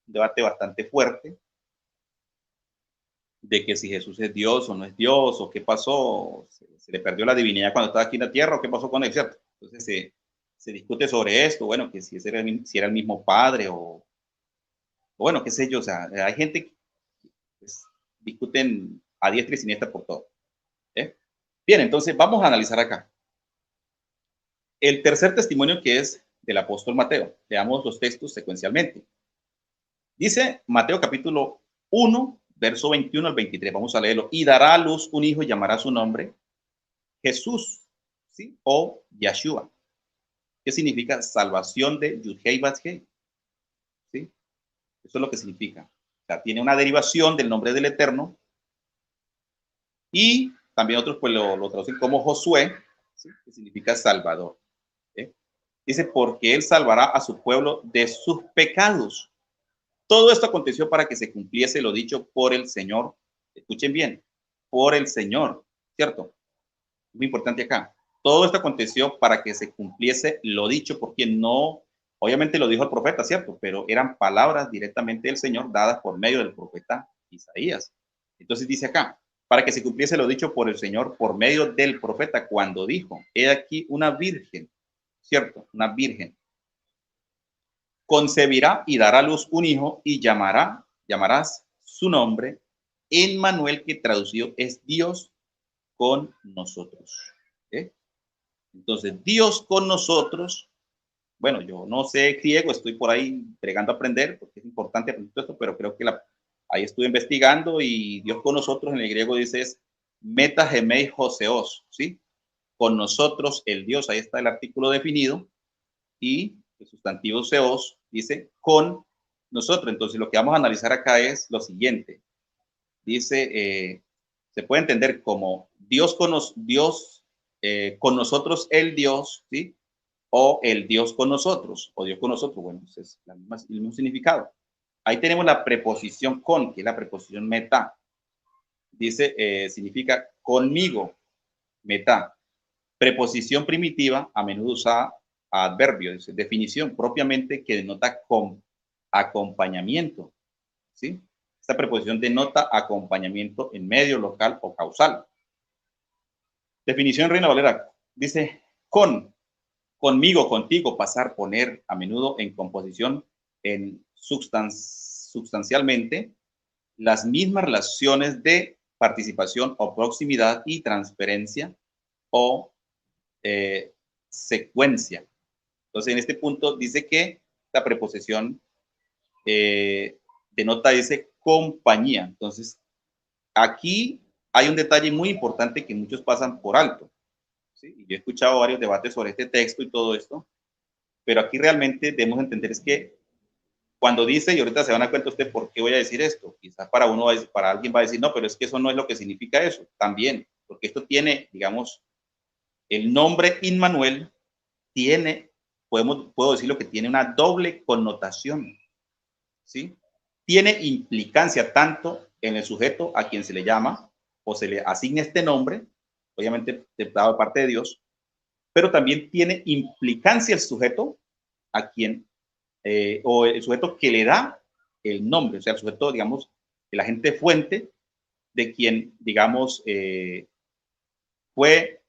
Speaker 1: debate bastante fuerte de que si Jesús es Dios o no es Dios o qué pasó, se le perdió la divinidad cuando estaba aquí en la tierra o qué pasó con él, ¿cierto? Entonces se discute sobre esto, bueno, que si era el mismo padre o bueno, qué sé yo, o sea, hay gente que pues, discuten a diestra y siniestra por todo. ¿Eh? Bien, entonces vamos a analizar acá. El tercer testimonio, que es del apóstol Mateo. Veamos los textos secuencialmente. Dice Mateo capítulo 1, verso 21 al 23. Vamos a leerlo. Y dará a luz un hijo y llamará su nombre Jesús, ¿sí? O Yeshua. ¿Qué significa? Salvación de Yudhei Bathei. ¿Sí? Eso es lo que significa. O sea, tiene una derivación del nombre del Eterno. Y también otros pues lo traducen como Josué, ¿sí?, que significa Salvador. Dice, porque él salvará a su pueblo de sus pecados. Todo esto aconteció para que se cumpliese lo dicho por el Señor. Escuchen bien, por el Señor, ¿cierto? Muy importante acá. Todo esto aconteció para que se cumpliese lo dicho, porque no, obviamente lo dijo el profeta, ¿cierto? Pero eran palabras directamente del Señor dadas por medio del profeta Isaías. Entonces dice acá, para que se cumpliese lo dicho por el Señor por medio del profeta cuando dijo, he aquí una virgen, ¿cierto? Una virgen concebirá y dará a luz un hijo y llamarás su nombre Emmanuel, que traducido es Dios con nosotros. ¿Eh? Entonces, Dios con nosotros, bueno, yo no sé griego, estoy por ahí bregando a aprender, porque es importante aprender esto, pero creo que ahí estuve investigando y Dios con nosotros en el griego dice es meta gemei joseos, ¿sí? Con nosotros el Dios, ahí está el artículo definido, y el sustantivo seos dice con nosotros. Entonces lo que vamos a analizar acá es lo siguiente. Dice, se puede entender como Dios con nosotros el Dios, ¿sí? O el Dios con nosotros, o Dios con nosotros. Bueno, pues es el mismo significado. Ahí tenemos la preposición con, que es la preposición meta. Dice, significa conmigo, meta. Preposición primitiva, a menudo usada a adverbio, dice, definición propiamente que denota acompañamiento, ¿sí? Esta preposición denota acompañamiento en medio, local o causal. Definición Reina Valera, dice conmigo, contigo, pasar, poner, a menudo en composición, en sustancialmente, las mismas relaciones de participación o proximidad y transferencia o secuencia. Entonces, en este punto dice que la preposición denota, dice, compañía. Entonces, aquí hay un detalle muy importante que muchos pasan por alto, ¿sí? Yo he escuchado varios debates sobre este texto y todo esto, pero aquí realmente debemos entender es que cuando dice, y ahorita se van a dar cuenta usted por qué voy a decir esto, quizás para alguien va a decir, no, pero es que eso no es lo que significa eso, también, porque esto tiene, digamos, el nombre Emmanuel puedo decirlo que tiene una doble connotación, ¿sí? Tiene implicancia tanto en el sujeto a quien se le llama o se le asigna este nombre, obviamente dado de parte de Dios, pero también tiene implicancia el sujeto a quien, o el sujeto que le da el nombre, o sea, el sujeto, digamos, el agente fuente de quien, digamos, fue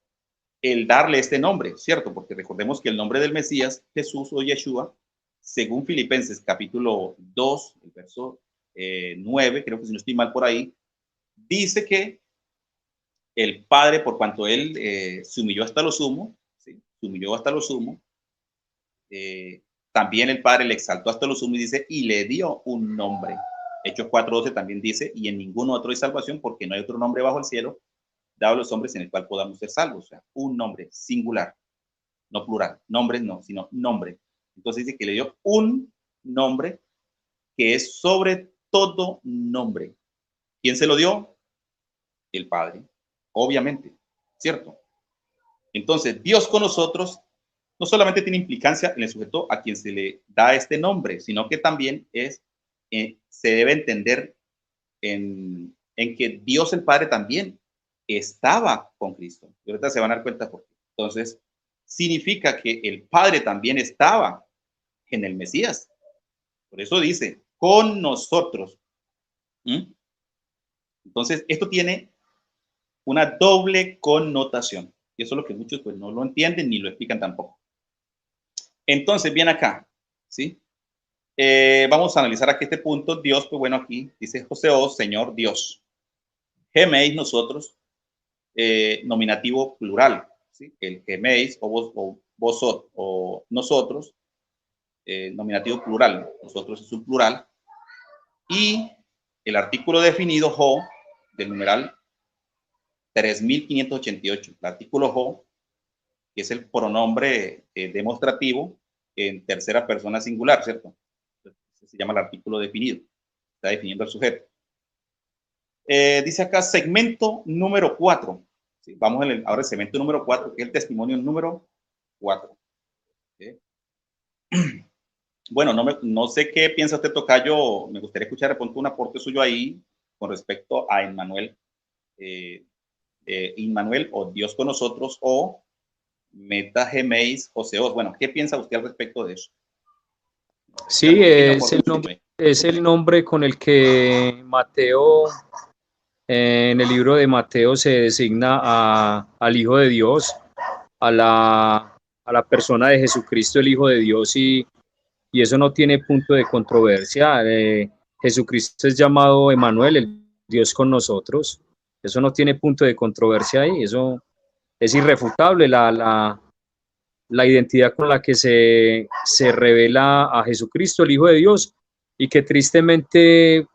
Speaker 1: el darle este nombre, ¿cierto? Porque recordemos que el nombre del Mesías, Jesús o Yeshua, según Filipenses capítulo 2, el verso 9, creo que si no estoy mal por ahí, dice que el Padre, por cuanto Él se humilló hasta lo sumo, ¿sí? Se humilló hasta lo sumo, también el Padre le exaltó hasta lo sumo y dice, y le dio un nombre. Hechos 4:12 también dice, y en ningún otro hay salvación, porque no hay otro nombre bajo el cielo dado a los hombres en el cual podamos ser salvos. O sea, un nombre singular, no plural. Nombres no, sino nombre. Entonces dice que le dio un nombre que es sobre todo nombre. ¿Quién se lo dio? El Padre, obviamente, ¿cierto? Entonces, Dios con nosotros no solamente tiene implicancia en el sujeto a quien se le da este nombre, sino que también se debe entender en que Dios el Padre también estaba con Cristo. Y ahorita se van a dar cuenta por qué. Entonces, significa que el Padre también estaba en el Mesías. Por eso dice, con nosotros. Entonces, esto tiene una doble connotación. Y eso es lo que muchos pues no lo entienden ni lo explican tampoco. Entonces, bien acá, ¿sí? Vamos a analizar aquí este punto. Dios, pues bueno, aquí dice Joseos, Señor Dios. Geméis nosotros, nominativo plural, ¿sí? El geméis o vosotros o nosotros, nominativo plural. Nosotros es un plural. Y el artículo definido, jo, del numeral 3588. El artículo jo, que es el pronombre demostrativo en tercera persona singular, ¿cierto? Se llama el artículo definido. Está definiendo el sujeto. Dice acá segmento número 4. ¿Sí? Vamos ahora al segmento número 4, que es el testimonio número 4. ¿Sí? Bueno, no sé qué piensa usted, tocayo. Me gustaría escuchar de pronto un aporte suyo ahí con respecto a Immanuel. Immanuel o Dios con nosotros o Meta Geméis Joseos. Bueno, ¿qué piensa usted al respecto de eso?
Speaker 4: Sí, es el nombre con el que Mateo, en el libro de Mateo, se designa al Hijo de Dios, a la persona de Jesucristo, el Hijo de Dios, y eso no tiene punto de controversia. Jesucristo es llamado Emmanuel, el Dios con nosotros. Eso no tiene punto de controversia ahí. Eso es irrefutable, la identidad con la que se revela a Jesucristo, el Hijo de Dios, y que tristemente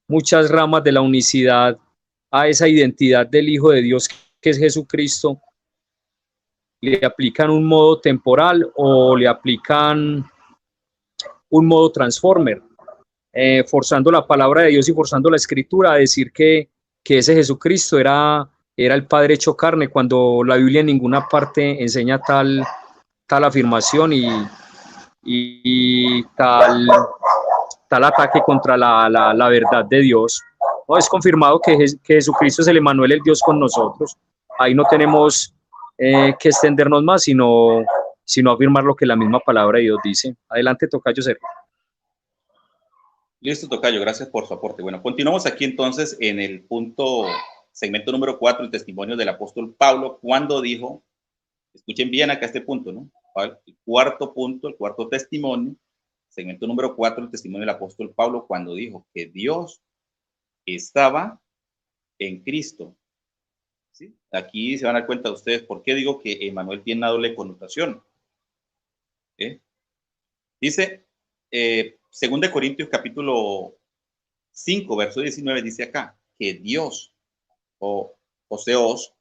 Speaker 4: muchas ramas de la unicidad a esa identidad del Hijo de Dios, que es Jesucristo, le aplican un modo temporal o le aplican un modo transformer, forzando la palabra de Dios y forzando la escritura a decir que ese Jesucristo era el Padre hecho carne, cuando la Biblia en ninguna parte enseña tal afirmación y tal ataque contra la verdad de Dios. No, es confirmado que Jesucristo es el Emmanuel, el Dios con nosotros. Ahí no tenemos que extendernos más, sino afirmar lo que la misma palabra de Dios dice. Adelante, tocayo Sergio.
Speaker 1: Listo, tocayo, gracias por su aporte. Bueno, continuamos aquí entonces en el punto, segmento número 4, el testimonio del apóstol Pablo, cuando dijo, escuchen bien acá este punto, ¿no? El cuarto punto, el cuarto testimonio, segmento número 4, el testimonio del apóstol Pablo, cuando dijo que Dios estaba en Cristo. ¿Sí? Aquí se van a dar cuenta ustedes por qué digo que Emmanuel tiene una doble connotación. Dice, 2 Corintios capítulo 5, verso 19, dice acá, que Dios, o Seos,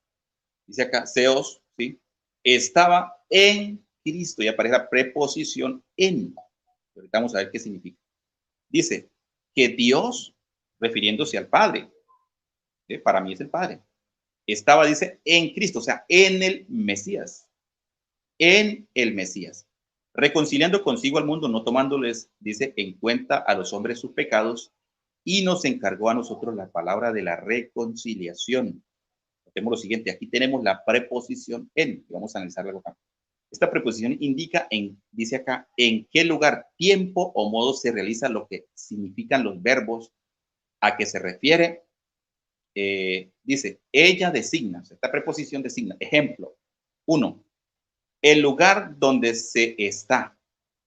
Speaker 1: dice acá, Seos, ¿sí? Estaba en Cristo, y aparece la preposición en. Ahorita vamos a ver qué significa. Dice que Dios, refiriéndose al Padre, para mí es el Padre, estaba, dice, en Cristo, o sea, en el Mesías, reconciliando consigo al mundo, no tomándoles, dice, en cuenta a los hombres sus pecados, y nos encargó a nosotros la palabra de la reconciliación. Notemos lo siguiente, aquí tenemos la preposición en, y vamos a analizarla acá. Esta preposición indica, dice acá, en qué lugar, tiempo o modo se realiza lo que significan los verbos a que se refiere. Dice, ella designa, esta preposición designa. Ejemplo, 1, el lugar donde se está.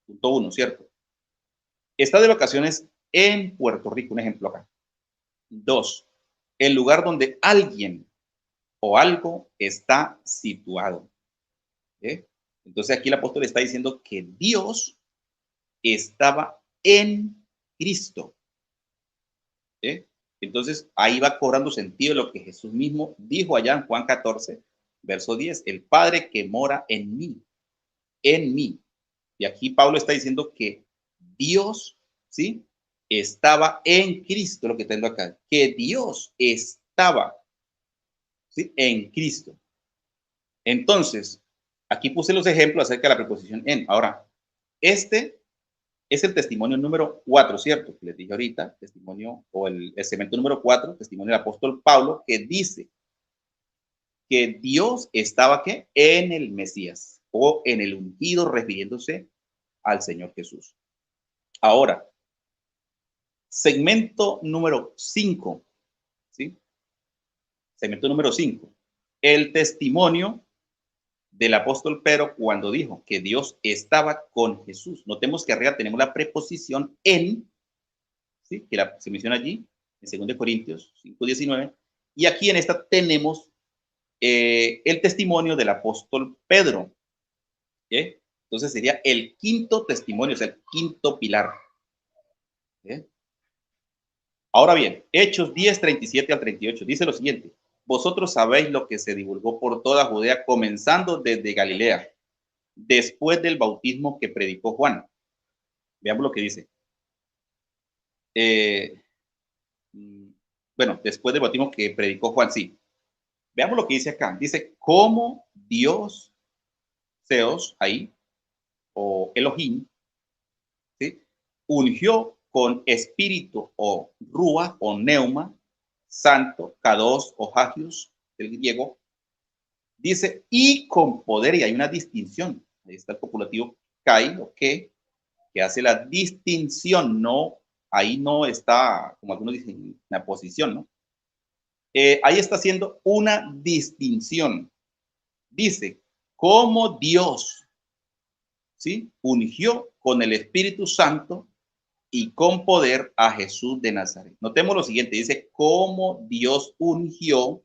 Speaker 1: Punto 1, ¿cierto? Está de vacaciones en Puerto Rico, un ejemplo acá. 2, el lugar donde alguien o algo está situado. Entonces aquí el apóstol está diciendo que Dios estaba en Cristo. Entonces, ahí va cobrando sentido lo que Jesús mismo dijo allá en Juan 14, verso 10, el Padre que mora en mí. Y aquí Pablo está diciendo que Dios, ¿sí? Estaba en Cristo, lo que tengo acá, que Dios estaba, ¿sí? En Cristo. Entonces, aquí puse los ejemplos acerca de la preposición en. Ahora, este es el testimonio número 4, ¿cierto? Que les dije ahorita, testimonio, o el segmento número 4, testimonio del apóstol Pablo, que dice que Dios estaba, ¿qué? En el Mesías, o en el ungido, refiriéndose al Señor Jesús. Ahora, segmento número 5, ¿sí? Segmento número 5, el testimonio del apóstol Pedro cuando dijo que Dios estaba con Jesús. Notemos que arriba tenemos la preposición en, ¿sí? Que se menciona allí en 2 Corintios 5:19, y aquí en esta tenemos el testimonio del apóstol Pedro. Entonces sería el quinto testimonio, o sea, el quinto pilar. Ahora bien, Hechos 10:37 al 38 dice lo siguiente: vosotros sabéis lo que se divulgó por toda Judea, comenzando desde Galilea, después del bautismo que predicó Juan. Veamos lo que dice. Bueno, después del bautismo que predicó Juan, sí. Veamos lo que dice acá. Dice, cómo Dios, Zeus, ahí, o Elohim, ¿sí? Ungió con espíritu o rúa o neuma, santo, kados o hagios, el griego, dice, y con poder, y hay una distinción. Ahí está el copulativo kai o que hace la distinción, no, ahí no está, como algunos dicen, la posición, ¿no? Ahí está haciendo una distinción. Dice, como Dios, ¿sí? Ungió con el Espíritu Santo y con poder a Jesús de Nazaret. Notemos lo siguiente, dice, como Dios ungió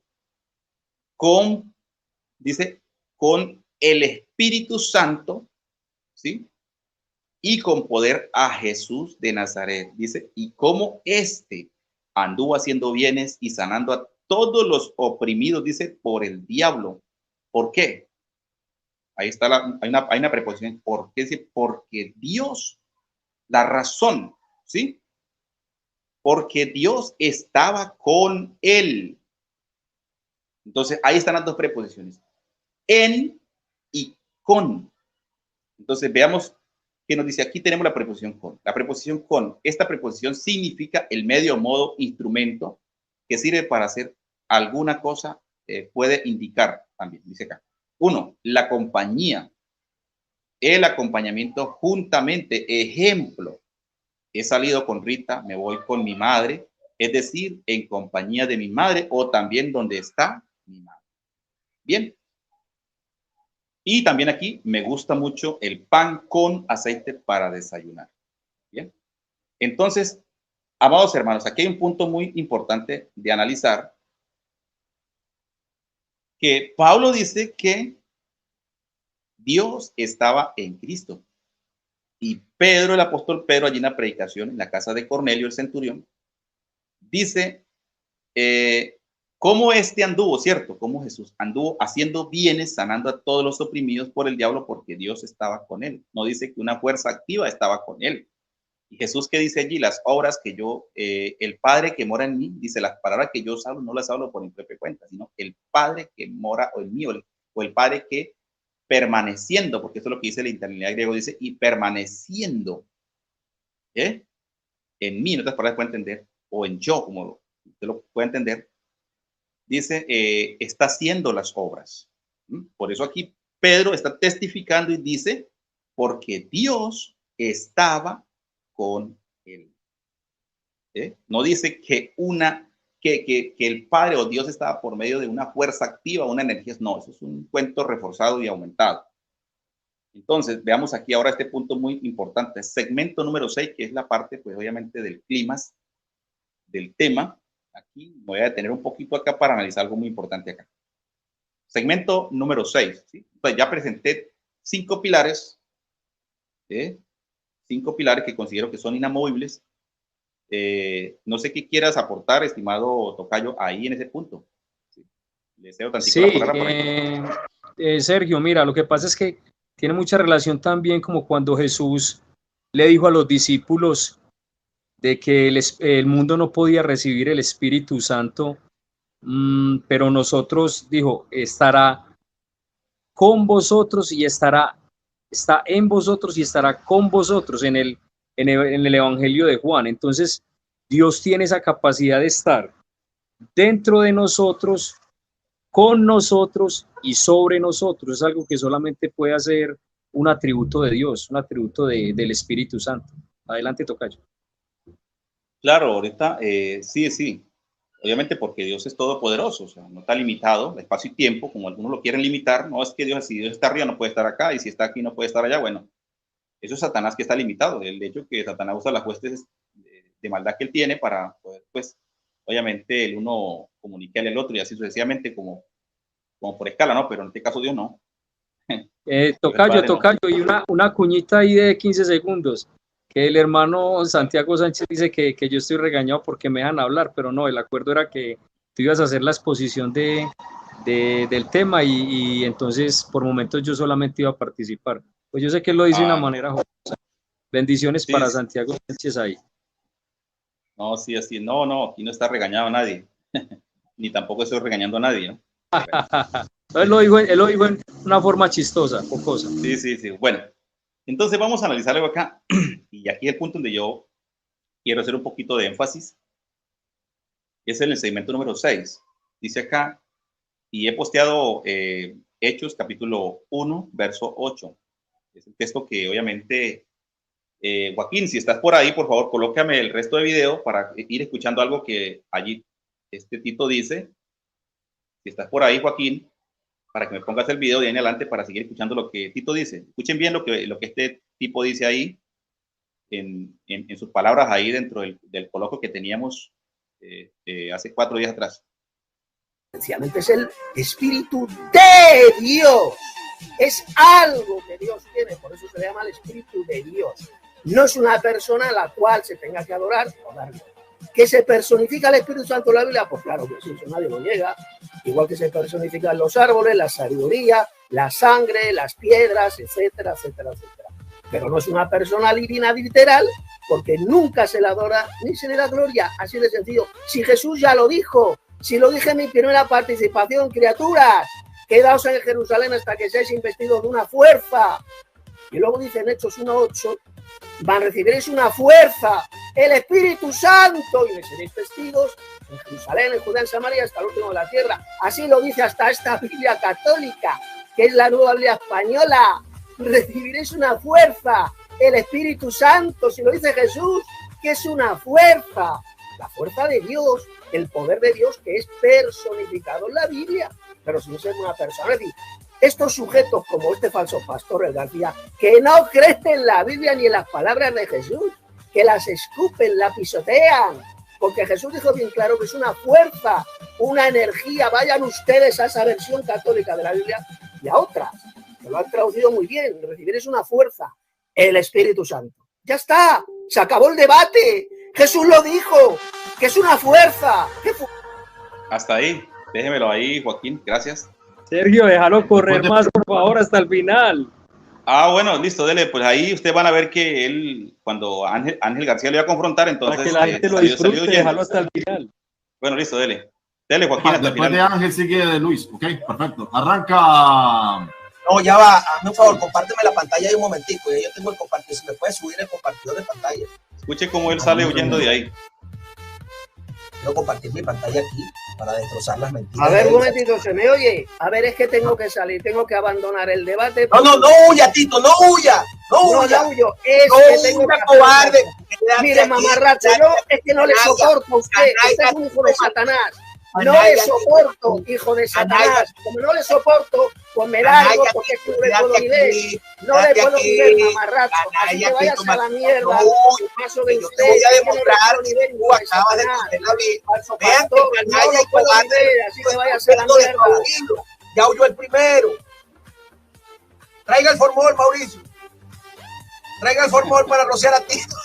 Speaker 1: con, dice, con el Espíritu Santo, ¿sí? Y con poder a Jesús de Nazaret. Dice, y como éste anduvo haciendo bienes y sanando a todos los oprimidos, dice, por el diablo. ¿Por qué? Ahí está, hay una preposición. ¿Por qué? Dice, porque Dios, la razón, ¿sí? Porque Dios estaba con él. Entonces, ahí están las dos preposiciones. En y con. Entonces, veamos qué nos dice. Aquí tenemos la preposición con. La preposición con. Esta preposición significa el medio, modo, instrumento que sirve para hacer alguna cosa, puede indicar también, dice acá. 1. La compañía. El acompañamiento juntamente. Ejemplo. He salido con Rita, me voy con mi madre, es decir, en compañía de mi madre o también donde está mi madre. Bien. Y también aquí me gusta mucho el pan con aceite para desayunar. Bien. Entonces, amados hermanos, aquí hay un punto muy importante de analizar, que Pablo dice que Dios estaba en Cristo. Y Pedro, el apóstol Pedro, allí en la predicación, en la casa de Cornelio, el centurión, dice cómo anduvo, ¿cierto? Cómo Jesús anduvo haciendo bienes, sanando a todos los oprimidos por el diablo, porque Dios estaba con él. No dice que una fuerza activa estaba con él. Y Jesús, que dice allí, las obras que yo, el Padre que mora en mí, dice, las palabras que yo hablo no las hablo por mi propia cuenta, sino el Padre que mora o en mí, o el Padre que permaneciendo, porque eso es lo que dice la internidad griego, dice, y permaneciendo en mí, en otras palabras puede entender, o en yo, como usted lo puede entender, dice, está haciendo las obras. Por eso aquí Pedro está testificando y dice, porque Dios estaba con él. No dice que el Padre o Dios estaba por medio de una fuerza activa, una energía. No, eso es un cuento reforzado y aumentado. Entonces, veamos aquí ahora este punto muy importante. Segmento número 6, que es la parte, pues obviamente, del clímax del tema. Aquí me voy a detener un poquito acá para analizar algo muy importante acá. Segmento número 6. ¿Sí? Pues ya presenté 5 pilares. 5 pilares que considero que son inamovibles. No sé qué quieras aportar, estimado tocayo, ahí en ese punto. Sí. Le cedo tantito la palabra.
Speaker 4: Sergio, mira, lo que pasa es que tiene mucha relación también como cuando Jesús le dijo a los discípulos de que el mundo no podía recibir el Espíritu Santo, pero nosotros, dijo, estará con vosotros y está en vosotros y estará con vosotros en el Evangelio de Juan. Entonces, Dios tiene esa capacidad de estar dentro de nosotros, con nosotros y sobre nosotros. Es algo que solamente puede hacer un atributo de Dios, un atributo del Espíritu Santo. Adelante, tocayo.
Speaker 1: Claro, ahorita sí. Obviamente porque Dios es todopoderoso, o sea, no está limitado, espacio y tiempo, como algunos lo quieren limitar. No es que Dios, si Dios está arriba no puede estar acá, y si está aquí no puede estar allá. Bueno, eso es Satanás que está limitado. El hecho que Satanás usa las huestes de maldad que él tiene para poder, pues, obviamente el uno comunicarle al otro y así sucesivamente como por escala, ¿no? Pero en este caso Dios no.
Speaker 4: Tocayo, y una cuñita ahí de 15 segundos. Que el hermano Santiago Sánchez dice que yo estoy regañado porque me dejan hablar, pero no, el acuerdo era que tú ibas a hacer la exposición del tema y entonces por momentos yo solamente iba a participar. Pues yo sé que él lo dice de una manera jocosa. Bendiciones para Santiago Sánchez ahí.
Speaker 1: No, sí, así, no, aquí no está regañado nadie, ni tampoco estoy regañando a nadie, ¿no?
Speaker 4: Él lo dijo en una forma chistosa, jocosa.
Speaker 1: Sí, bueno. Entonces vamos a analizar algo acá, y aquí el punto donde yo quiero hacer un poquito de énfasis, es en el segmento número 6. Dice acá, y he posteado Hechos capítulo 1, verso 8. Es el texto que obviamente, Joaquín, si estás por ahí, por favor, colócame el resto de video para ir escuchando algo que allí Tito dice. Si estás por ahí, Joaquín, para que me pongas el video de ahí en adelante para seguir escuchando lo que Tito dice. Escuchen bien lo que este tipo dice ahí, en sus palabras ahí dentro del coloquio que teníamos hace 4 días atrás.
Speaker 3: Sencillamente es el Espíritu de Dios. Es algo que Dios tiene, por eso se le llama el Espíritu de Dios. No es una persona a la cual se tenga que adorar o dar gloria. ¿Que se personifica el Espíritu Santo en la Biblia? Pues claro que sí, eso nadie lo niega. Igual que se personifican los árboles, la sabiduría, la sangre, las piedras, etcétera, etcétera, etcétera. Pero no es una persona divina literal, porque nunca se le adora ni se le da gloria. Así de sencillo. Si Jesús ya lo dijo, si lo dije en mi primera participación, criaturas, quedaos en Jerusalén hasta que seáis investidos de una fuerza. Y luego dice en Hechos 1:8, recibiréis una fuerza, el Espíritu Santo, y me seréis testigos en Jerusalén, en Judea, en Samaria, hasta el último de la tierra. Así lo dice hasta esta Biblia católica, que es la nueva Biblia española. Recibiréis una fuerza, el Espíritu Santo, si lo dice Jesús, que es una fuerza, la fuerza de Dios, el poder de Dios que es personificado en la Biblia, pero sin ser una persona. Es decir, estos sujetos como este falso pastor, el García, que no creen en la Biblia ni en las palabras de Jesús, que las escupen, la pisotean, porque Jesús dijo bien claro que es una fuerza, una energía. Vayan ustedes a esa versión católica de la Biblia y a otras, que lo han traducido muy bien. Recibir es una fuerza, el Espíritu Santo. Ya está, se acabó el debate. Jesús lo dijo, que es una fuerza.
Speaker 1: Hasta ahí, déjemelo ahí, Joaquín, gracias.
Speaker 4: Sergio, déjalo correr más, por favor, hasta el final.
Speaker 1: Bueno, listo, dele, pues ahí ustedes van a ver que él, cuando Ángel García lo iba a confrontar, entonces...
Speaker 4: Para que la gente lo disfrute, déjalo hasta el final.
Speaker 1: Bueno, listo, dele, Joaquín, hasta el
Speaker 2: después
Speaker 1: final.
Speaker 2: De Ángel sigue Luis, ok, perfecto. Arranca...
Speaker 5: No, ya va, hazme un favor, compárteme la pantalla ahí un momentico, yo tengo el compartir, si me puedes subir el compartidor de pantalla.
Speaker 1: Escuche cómo él sale huyendo de ahí.
Speaker 5: Quiero compartir mi pantalla aquí para destrozar las mentiras.
Speaker 3: A ver, un momentito, ¿se me oye? A ver, es que tengo que salir, tengo que abandonar el debate.
Speaker 5: No huya, Tito, no huya.
Speaker 3: No huyo, es
Speaker 5: no
Speaker 3: que tengo
Speaker 5: huya,
Speaker 3: que
Speaker 5: cobarde.
Speaker 3: Mire, mamarracho, yo es que no le soporto a usted. Usted es un hijo de Satanás. No le soporto, hijo de Satanás. Como no le soporto, pues me largo porque es que no le puedo ni ver. No le puedo ni ver, mamarracho. Así que vayas a la mierda. Paso de usted.
Speaker 5: Voy a demostrar que tú acabas de comer la vida. Vean que canalla y cobarde.
Speaker 3: Así que vayas a la mierda.
Speaker 5: Ya huyó el primero. Traiga el formol, Mauricio. traiga el formol para rociar a Tito.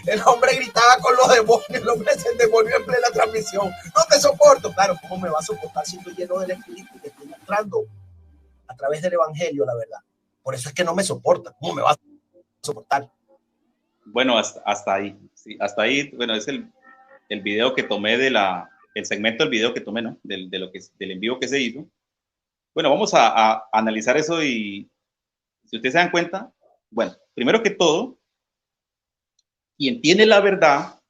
Speaker 5: El hombre gritaba con los demonios, el hombre se endemonió en plena transmisión. No te soporto. Claro, ¿cómo me va a soportar si estoy lleno del Espíritu y le estoy mostrando a través del Evangelio la verdad? Por eso es que no me soporta. ¿Cómo me va a soportar?
Speaker 1: Bueno, hasta ahí. Sí, hasta ahí, bueno, es el video que tomé el segmento del video que tomé, ¿no? Del en vivo que se hizo. Bueno, vamos a analizar eso y si ustedes se dan cuenta, bueno, primero que todo, quien tiene la verdad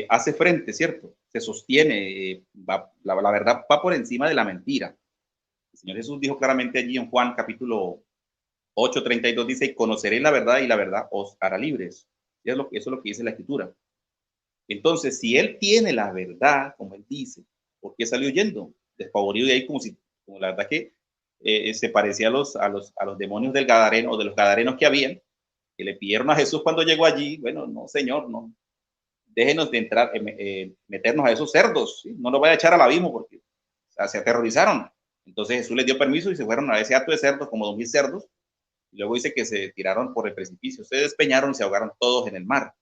Speaker 1: hace frente, ¿cierto? Se sostiene, la verdad va por encima de la mentira. El Señor Jesús dijo claramente allí en Juan capítulo 8:32, dice, conoceréis la verdad y la verdad os hará libres. Eso es lo que dice la Escritura. Entonces, si él tiene la verdad, como él dice, ¿por qué salió huyendo? Despavorido de ahí como la verdad que se parecía a los demonios del Gadareno o de los Gadarenos que habían, que le pidieron a Jesús cuando llegó allí, bueno, no, Señor, no, déjenos de entrar, meternos a esos cerdos, ¿sí? No nos vaya a echar al abismo porque o sea, se aterrorizaron. Entonces Jesús les dio permiso y se fueron a ese hato de cerdos, como 2000 cerdos, y luego dice que se tiraron por el precipicio, se despeñaron y se ahogaron todos en el mar.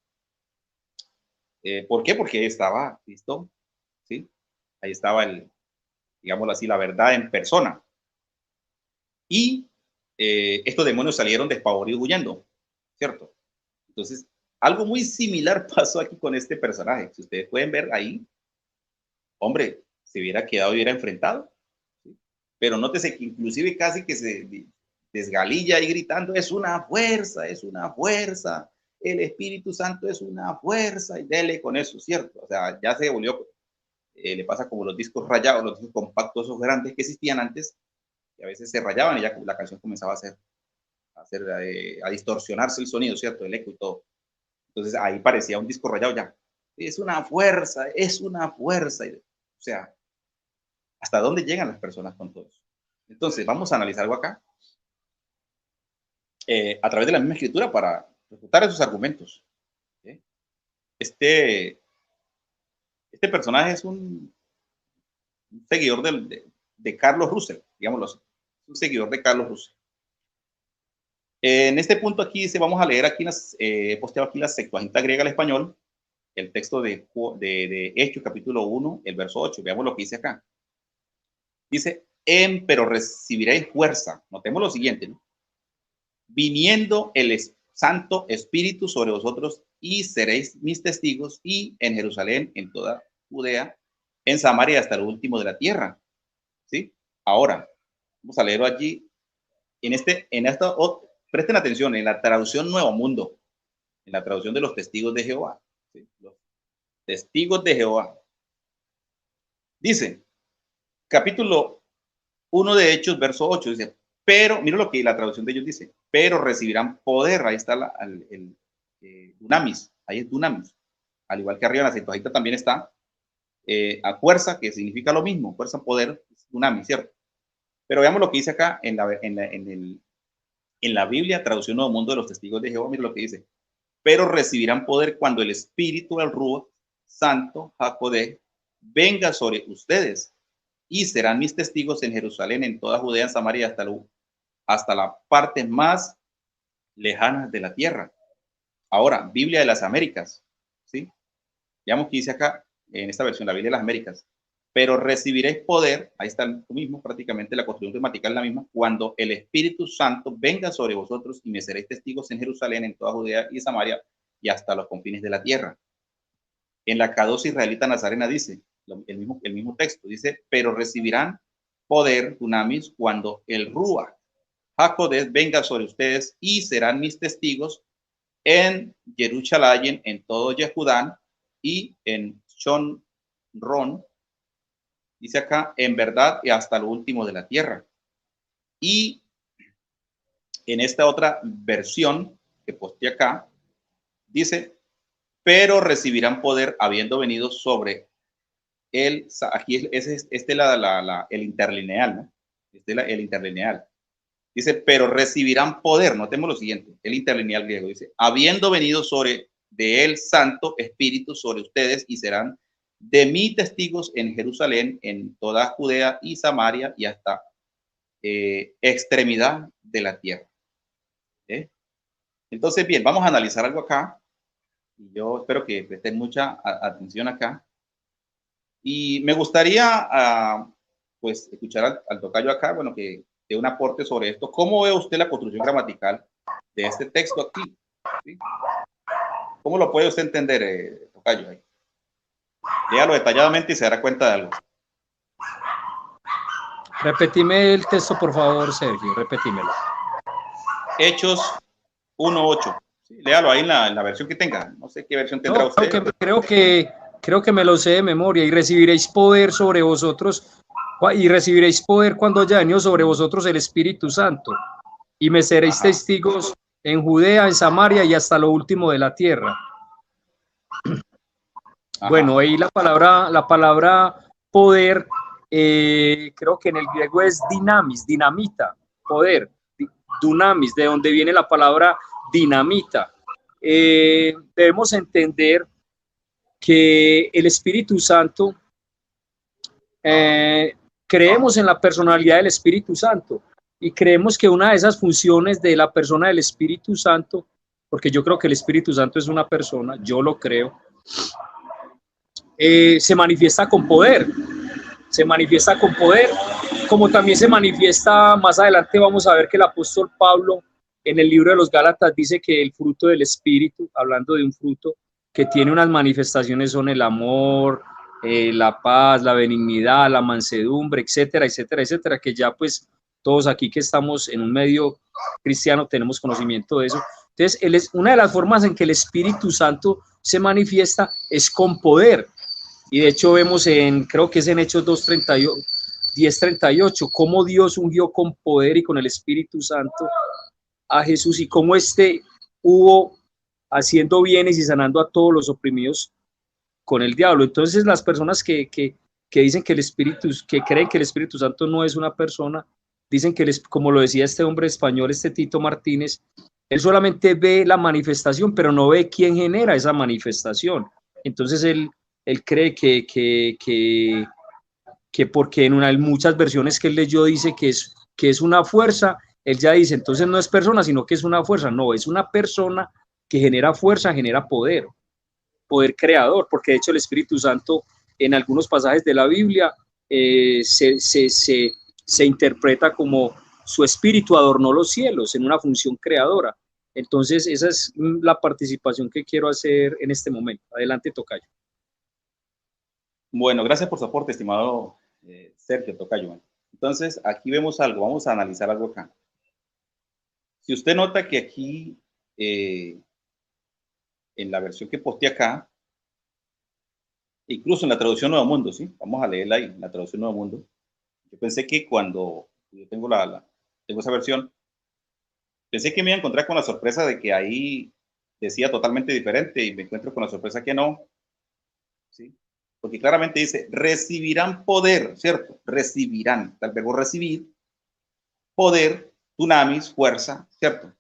Speaker 1: ¿Por qué? Porque ahí estaba Cristo, ¿sí? Ahí estaba digámoslo así, la verdad en persona. Y estos demonios salieron despavoridos huyendo, ¿cierto? Entonces, algo muy similar pasó aquí con este personaje. Si ustedes pueden ver ahí, hombre, se hubiera quedado y hubiera enfrentado, ¿sí? Pero nótese que inclusive casi que se desgalilla ahí gritando, es una fuerza, el Espíritu Santo es una fuerza, y dele con eso, ¿cierto? O sea, ya se volvió, le pasa como los discos rayados, los discos compactos, esos grandes que existían antes, que a veces se rayaban y ya la canción comenzaba a distorsionarse el sonido, ¿cierto? El eco y todo. Entonces ahí parecía un disco rayado ya. Es una fuerza, o sea, ¿hasta dónde llegan las personas con todo eso? Entonces, vamos a analizar algo acá, a través de la misma escritura para refutar esos argumentos. ¿Sí? Este personaje es un seguidor de Carlos Russell, digámoslo así, un seguidor de Carlos Russell. En este punto aquí dice, vamos a leer aquí, he posteado aquí la Septuaginta griega al español, el texto de Hechos capítulo 1, el verso 8, veamos lo que dice acá. Dice, pero recibiréis fuerza, notemos lo siguiente, ¿no? Viniendo el Santo Espíritu sobre vosotros y seréis mis testigos y en Jerusalén, en toda Judea, en Samaria hasta lo último de la tierra. ¿Sí? Ahora, vamos a leerlo allí. Presten atención, en la traducción Nuevo Mundo, en la traducción de los testigos de Jehová. ¿Sí? Los testigos de Jehová. Dice, capítulo 1 de Hechos, verso 8, dice, pero, mira lo que la traducción de ellos dice, pero recibirán poder, ahí está el dunamis, ahí es dunamis, al igual que arriba en la Septuaginta también está a fuerza, que significa lo mismo, fuerza, poder, dunamis, ¿cierto? Pero veamos lo que dice acá en la Biblia, traducción Nuevo Mundo de los Testigos de Jehová, mira lo que dice, pero recibirán poder cuando el Espíritu del Ruach Santo, Jacodé, venga sobre ustedes y serán mis testigos en Jerusalén, en toda Judea, en Samaria, hasta la parte más lejana de la tierra. Ahora, Biblia de las Américas, ¿sí? Veamos que dice acá, en esta versión, la Biblia de las Américas, pero recibiréis poder, ahí está lo mismo, prácticamente la construcción gramatical es la misma, cuando el Espíritu Santo venga sobre vosotros y me seréis testigos en Jerusalén, en toda Judea y Samaria y hasta los confines de la tierra. En la K2 israelita nazarena dice, el mismo texto, dice, pero recibirán poder, dunamis, cuando el Ruach Jacodés venga sobre ustedes y serán mis testigos en Jerusalén, en todo Yehudán y en Shonron, dice acá, en verdad y hasta lo último de la tierra. Y en esta otra versión que posté acá, dice, pero recibirán poder habiendo venido sobre él. Aquí es el interlineal, ¿no? El interlineal. Dice, pero recibirán poder, notemos lo siguiente, el interlineal griego dice, habiendo venido de él Santo Espíritu sobre ustedes y serán de mí testigos en Jerusalén, en toda Judea y Samaria y hasta extremidad de la tierra. Entonces, bien, vamos a analizar algo acá. Y yo espero que presten mucha atención acá. Y me gustaría, pues, escuchar al tocayo acá, bueno, que dé un aporte sobre esto. ¿Cómo ve usted la construcción gramatical de este texto aquí? ¿Sí? ¿Cómo lo puede usted entender, tocayo? Ahí. Léalo detalladamente y se dará cuenta de algo.
Speaker 4: Repetime el texto, por favor, Sergio, repetímelo.
Speaker 1: Hechos 1:8. Sí, léalo ahí en la versión que tenga. No sé qué versión tendrá usted.
Speaker 4: Creo que me lo sé de memoria. Y recibiréis poder sobre vosotros, y recibiréis poder cuando haya venido sobre vosotros el Espíritu Santo. Y me seréis testigos en Judea, en Samaria y hasta lo último de la tierra.
Speaker 1: Ajá.
Speaker 4: Bueno, ahí la palabra poder, creo que en el griego es dinamis, dinamita, poder, dunamis, de donde viene la palabra dinamita. Debemos entender que el Espíritu Santo, creemos en la personalidad del Espíritu Santo y creemos que una de esas funciones de la persona del Espíritu Santo, porque yo creo que el Espíritu Santo es una persona, yo lo creo, se manifiesta con poder, como también se manifiesta más adelante. Vamos a ver que el apóstol Pablo en el libro de los Gálatas dice que el fruto del Espíritu, hablando de un fruto que tiene unas manifestaciones, son el amor, la paz, la benignidad, la mansedumbre, etcétera, etcétera, etcétera, que ya pues todos aquí que estamos en un medio cristiano tenemos conocimiento de eso. Entonces, una de las formas en que el Espíritu Santo se manifiesta es con poder. Y de hecho vemos creo que es en Hechos 10:38, cómo Dios ungió con poder y con el Espíritu Santo a Jesús y cómo hubo haciendo bienes y sanando a todos los oprimidos con el diablo. Entonces las personas que dicen que creen que el Espíritu Santo no es una persona, dicen que, como lo decía este hombre español, Tito Martínez, él solamente ve la manifestación, pero no ve quién genera esa manifestación. Entonces él cree que porque en muchas versiones que él leyó dice que es una fuerza, él ya dice, entonces no es persona, sino que es una fuerza. No, es una persona que genera fuerza, genera poder creador, porque de hecho el Espíritu Santo en algunos pasajes de la Biblia se interpreta como su espíritu adornó los cielos en una función creadora. Entonces esa es la participación que quiero hacer en este momento. Adelante, tocayo.
Speaker 1: Bueno, gracias por su aporte, estimado Sergio, tocayo. Entonces, aquí vemos algo, vamos a analizar algo acá. Si usted nota que aquí, en la versión que posteé acá, incluso en la traducción Nuevo Mundo, ¿sí? Vamos a leerla ahí, la traducción Nuevo Mundo. Yo pensé que cuando yo tengo tengo esa versión, pensé que me iba a encontrar con la sorpresa de que ahí decía totalmente diferente y me encuentro con la sorpresa que no, ¿sí? Porque claramente dice, recibirán poder, ¿cierto? Recibirán, el verbo recibir, poder, dunamis, fuerza, ¿cierto?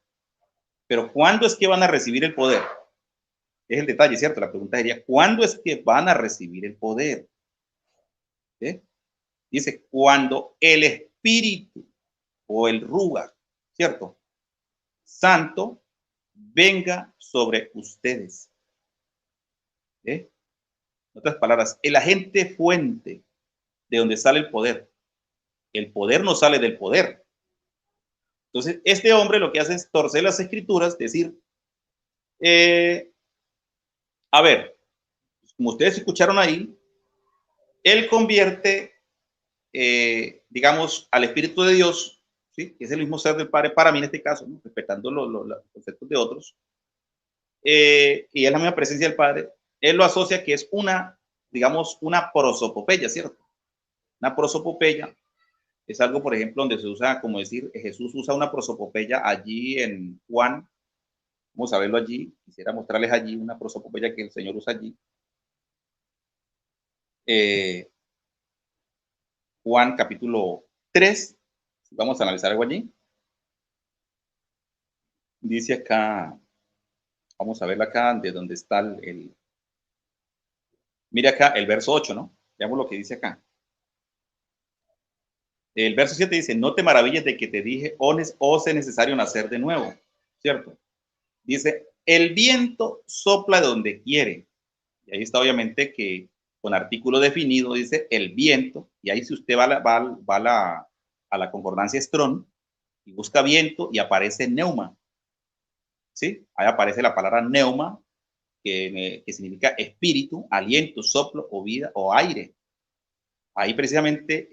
Speaker 1: Pero ¿cuándo es que van a recibir el poder? Es el detalle, ¿cierto? La pregunta sería, ¿cuándo es que van a recibir el poder? ¿Sí? Dice, cuando el Espíritu o el Ruach, ¿cierto? Santo, venga sobre ustedes. ¿Sí? En otras palabras, el agente fuente de donde sale el poder. El poder no sale del poder. Entonces, este hombre lo que hace es torcer las escrituras, decir, a ver, como ustedes escucharon ahí, él convierte, digamos, al Espíritu de Dios, ¿sí? Que es el mismo ser del Padre para mí en este caso, ¿no? Respetando los conceptos de otros, y es la misma presencia del Padre. Él lo asocia que es digamos, una prosopopeya, ¿cierto? Una prosopopeya es algo, por ejemplo, donde se usa, como decir, Jesús usa una prosopopeya allí en Juan. Vamos a verlo allí. Quisiera mostrarles allí una prosopopeya que el Señor usa allí. Juan capítulo 3. Vamos a analizar algo allí. Dice acá, vamos a verlo acá, de donde está mira acá el verso 8, ¿no? Veamos lo que dice acá. El verso 7 dice, no te maravilles de que te dije, os es necesario nacer de nuevo, ¿cierto? Dice, el viento sopla de donde quiere. Y ahí está obviamente que con artículo definido dice el viento. Y ahí si usted va a la concordancia Strong y busca viento y aparece neuma. ¿Sí? Ahí aparece la palabra neuma, que significa espíritu, aliento, soplo o vida o aire. Ahí precisamente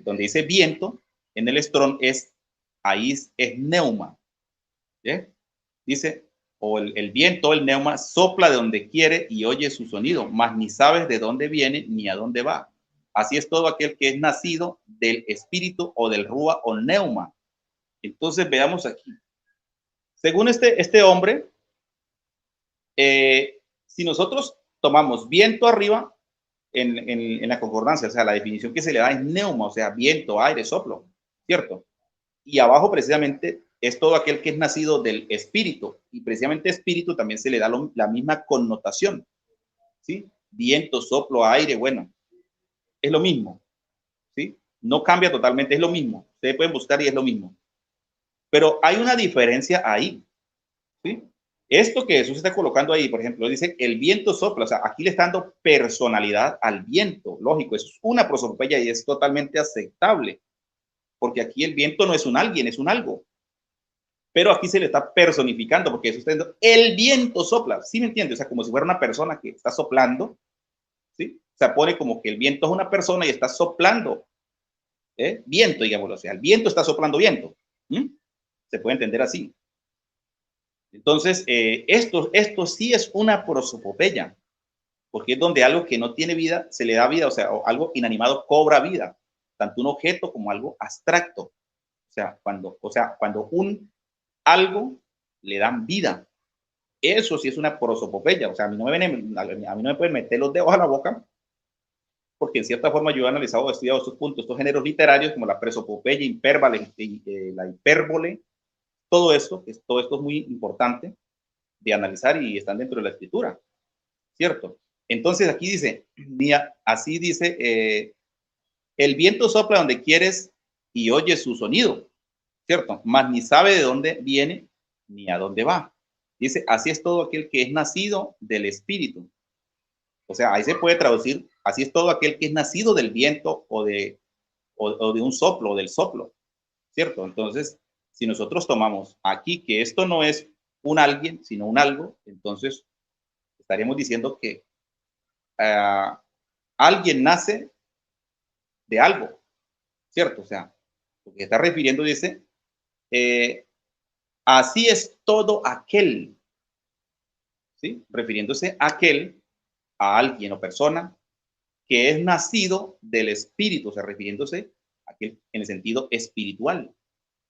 Speaker 1: donde dice viento, en el Strong ahí es neuma. ¿Sí? Dice, o el viento, el neuma, sopla de donde quiere y oye su sonido, mas ni sabes de dónde viene ni a dónde va. Así es todo aquel que es nacido del espíritu o del rúa o neuma. Entonces veamos aquí. Según este hombre, si nosotros tomamos viento arriba en la concordancia, o sea, la definición que se le da es neuma, o sea, viento, aire, soplo, ¿cierto? Y abajo precisamente es todo aquel que es nacido del espíritu, y precisamente espíritu también se le da la misma connotación, ¿sí? Viento, soplo, aire, bueno, es lo mismo, ¿sí? No cambia totalmente, es lo mismo. Ustedes pueden buscar y es lo mismo. Pero hay una diferencia ahí, ¿sí? Esto que Jesús está colocando ahí, por ejemplo, dice el viento sopla, o sea, aquí le está dando personalidad al viento, lógico, eso es una prosopopeya y es totalmente aceptable, porque aquí el viento no es un alguien, es un algo. Pero aquí se le está personificando, porque eso está diciendo, el viento sopla, ¿sí me entiendes? O sea, como si fuera una persona que está soplando, ¿sí? O sea, pone como que el viento es una persona y está soplando, viento, digámoslo, o sea, el viento está soplando viento. Se puede entender así. Entonces, esto sí es una prosopopeya, porque es donde algo que no tiene vida se le da vida, o sea, algo inanimado cobra vida, tanto un objeto como algo abstracto. O sea, cuando algo le dan vida, eso sí es una prosopopeya. O sea, a mí no me pueden meter los dedos a la boca, porque en cierta forma yo he analizado, he estudiado estos puntos, estos géneros literarios como la prosopopeya, hipérbole, la hipérbole, todo esto es muy importante de analizar y están dentro de la escritura, ¿cierto? Entonces aquí dice, así dice, el viento sopla donde quieres y oye su sonido, ¿cierto? Mas ni sabe de dónde viene ni a dónde va. Dice, así es todo aquel que es nacido del espíritu. O sea, ahí se puede traducir, así es todo aquel que es nacido del viento o de un soplo, o del soplo, ¿cierto? Entonces, si nosotros tomamos aquí que esto no es un alguien, sino un algo, entonces estaríamos diciendo que alguien nace de algo, ¿cierto? O sea, lo que está refiriendo dice, así es todo aquel, ¿sí? Refiriéndose a aquel, a alguien o persona que es nacido del espíritu, o sea, refiriéndose a aquel en el sentido espiritual,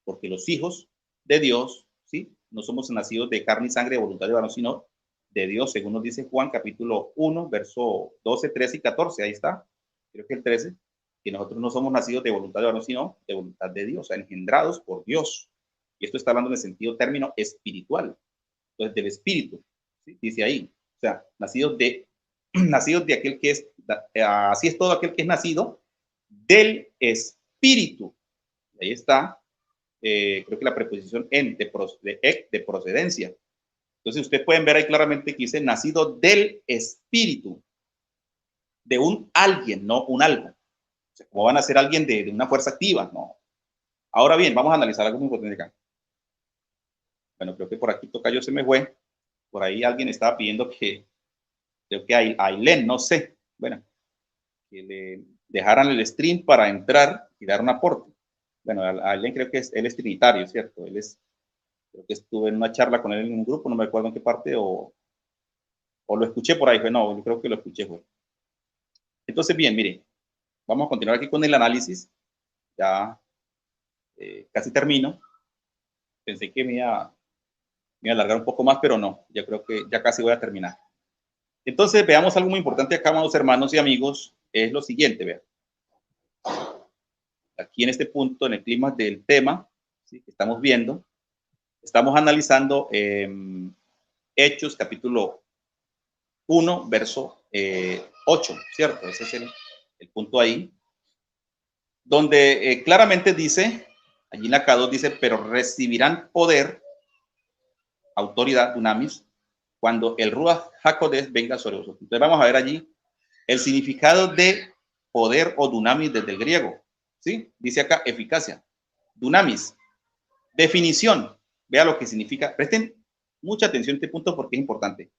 Speaker 1: porque los hijos de Dios, ¿sí? No somos nacidos de carne y sangre, de voluntad de varón, sino de Dios, según nos dice Juan, capítulo 1, verso 12, 13 y 14, ahí está, creo que el 13, que nosotros no somos nacidos de voluntad de varón, sino de voluntad de Dios, o sea, engendrados por Dios. Y esto está hablando en el sentido término espiritual, entonces del espíritu, ¿sí? Dice ahí, o sea, nacidos de aquel que es, así es todo aquel que es nacido del espíritu. Ahí está, creo que la preposición en, de procedencia. Entonces ustedes pueden ver ahí claramente que dice nacido del espíritu, de un alguien, no un algo. O sea, ¿cómo van a ser alguien de una fuerza activa? No. Ahora bien, vamos a analizar algo muy importante acá. Bueno, creo que por aquí Tocayo se me fue. Por ahí alguien estaba pidiendo que, creo que a Ailén, no sé, bueno, que le dejaran el stream para entrar y dar un aporte. Bueno, a Ailén creo que él es trinitario, ¿cierto? Creo que estuve en una charla con él en un grupo, no me acuerdo en qué parte, o lo escuché por ahí, no, yo creo que lo escuché, fue. Entonces, bien, mire, vamos a continuar aquí con el análisis, ya casi termino. Pensé que me iba a alargar un poco más, pero no, ya creo que ya casi voy a terminar. Entonces, veamos algo muy importante acá, amados hermanos y amigos, es lo siguiente, vean. Aquí en este punto, en el clima del tema, ¿sí? Que estamos viendo, estamos analizando Hechos, capítulo 1, verso 8, ¿cierto? Ese es el punto ahí, donde claramente dice, allí en la K2 dice, pero recibirán poder autoridad, dunamis, cuando el Ruach HaKodesh venga sobre vosotros. Entonces vamos a ver allí el significado de poder o dunamis desde el griego. ¿Sí? Dice acá eficacia. Dunamis. Definición. Vea lo que significa. Presten mucha atención a este punto porque es importante.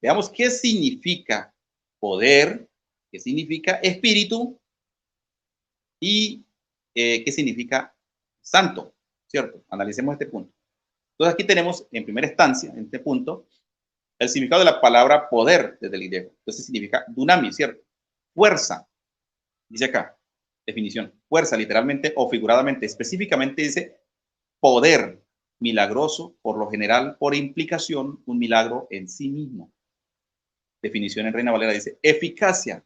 Speaker 1: Veamos qué significa poder, qué significa espíritu y qué significa santo, ¿cierto? Analicemos este punto. Entonces aquí tenemos en primera instancia, en este punto, el significado de la palabra poder desde el griego. Entonces significa dunamis, ¿cierto? Fuerza. Dice acá, definición, fuerza literalmente o figuradamente, específicamente dice poder milagroso, por lo general, por implicación, un milagro en sí mismo. Definición en Reina Valera dice eficacia,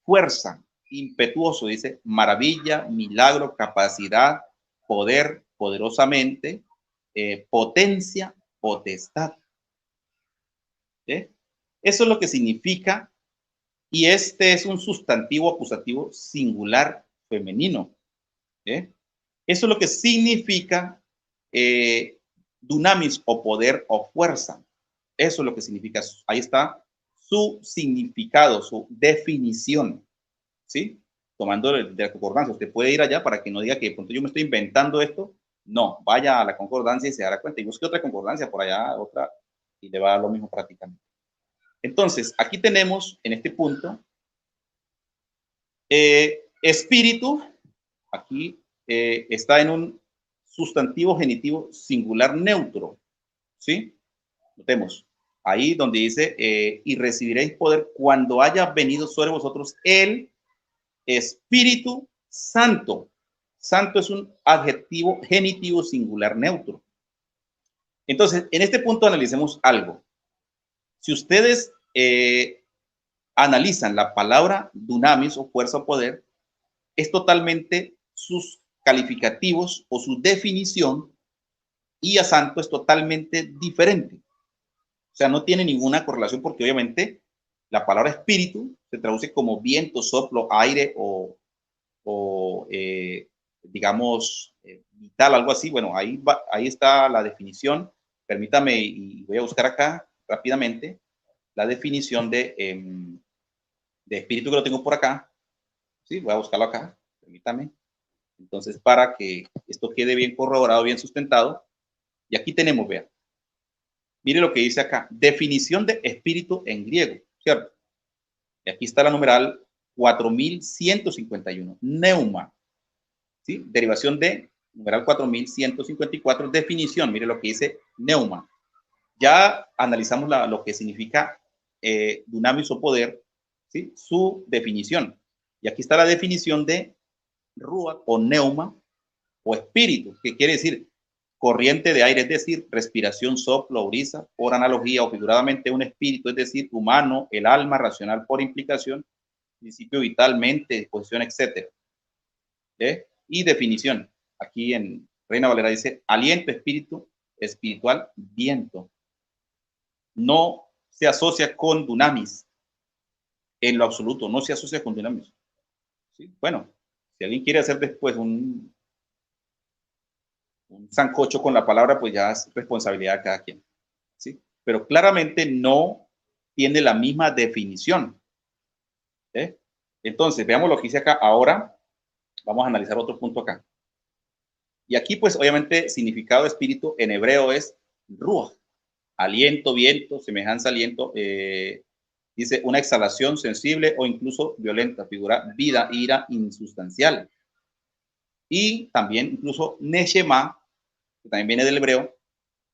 Speaker 1: fuerza, impetuoso, dice maravilla, milagro, capacidad, poder, poderosamente, potencia, potestad. Eso es lo que significa, y este es un sustantivo acusativo singular femenino. Eso es lo que significa dunamis o poder o fuerza. Eso es lo que significa. Ahí está su significado, su definición. ¿Sí? Tomando de la concordancia. Usted puede ir allá para que no diga que de pronto yo me estoy inventando esto. No, vaya a la concordancia y se dará cuenta. Y busque otra concordancia por allá, otra, y le va a dar lo mismo prácticamente. Entonces, aquí tenemos en este punto espíritu. Aquí está en un sustantivo genitivo singular neutro. ¿Sí? Notemos. Ahí donde dice, y recibiréis poder cuando haya venido sobre vosotros el Espíritu Santo. Santo es un adjetivo genitivo singular neutro. Entonces, en este punto analicemos algo. Si ustedes analizan la palabra dunamis o fuerza o poder, es totalmente sus calificativos o su definición, y a santo es totalmente diferente. O sea, no tiene ninguna correlación porque obviamente la palabra espíritu se traduce como viento, soplo, aire o digamos, vital, algo así. Bueno, ahí está la definición. Permítame y voy a buscar acá rápidamente la definición de espíritu, que lo tengo por acá. Sí, voy a buscarlo acá. Permítame. Entonces, para que esto quede bien corroborado, bien sustentado. Y aquí tenemos, vean. Mire lo que dice acá, definición de espíritu en griego, ¿cierto? Y aquí está la numeral 4151, neuma, ¿sí? Derivación de numeral 4154, definición, mire lo que dice neuma. Ya analizamos lo que significa dunamis o poder, ¿sí? Su definición. Y aquí está la definición de ruach o neuma o espíritu, que quiere decir corriente de aire, es decir, respiración, soplo, brisa, por analogía o figuradamente un espíritu, es decir, humano, el alma, racional por implicación, principio vital, mente, disposición, etc. Y definición. Aquí en Reina Valera dice aliento, espíritu, espiritual, viento. No se asocia con dunamis. En lo absoluto, no se asocia con dunamis. ¿Sí? Bueno, si alguien quiere hacer después un sancocho con la palabra, pues ya es responsabilidad de cada quien, ¿sí? Pero claramente no tiene la misma definición. Entonces, veamos lo que dice acá. Ahora vamos a analizar otro punto acá. Y aquí, pues, obviamente, significado de espíritu en hebreo es ruach, aliento, viento, semejanza, aliento. Dice una exhalación sensible o incluso violenta, figura vida, ira, insustancial. Y también incluso neshema, que también viene del hebreo,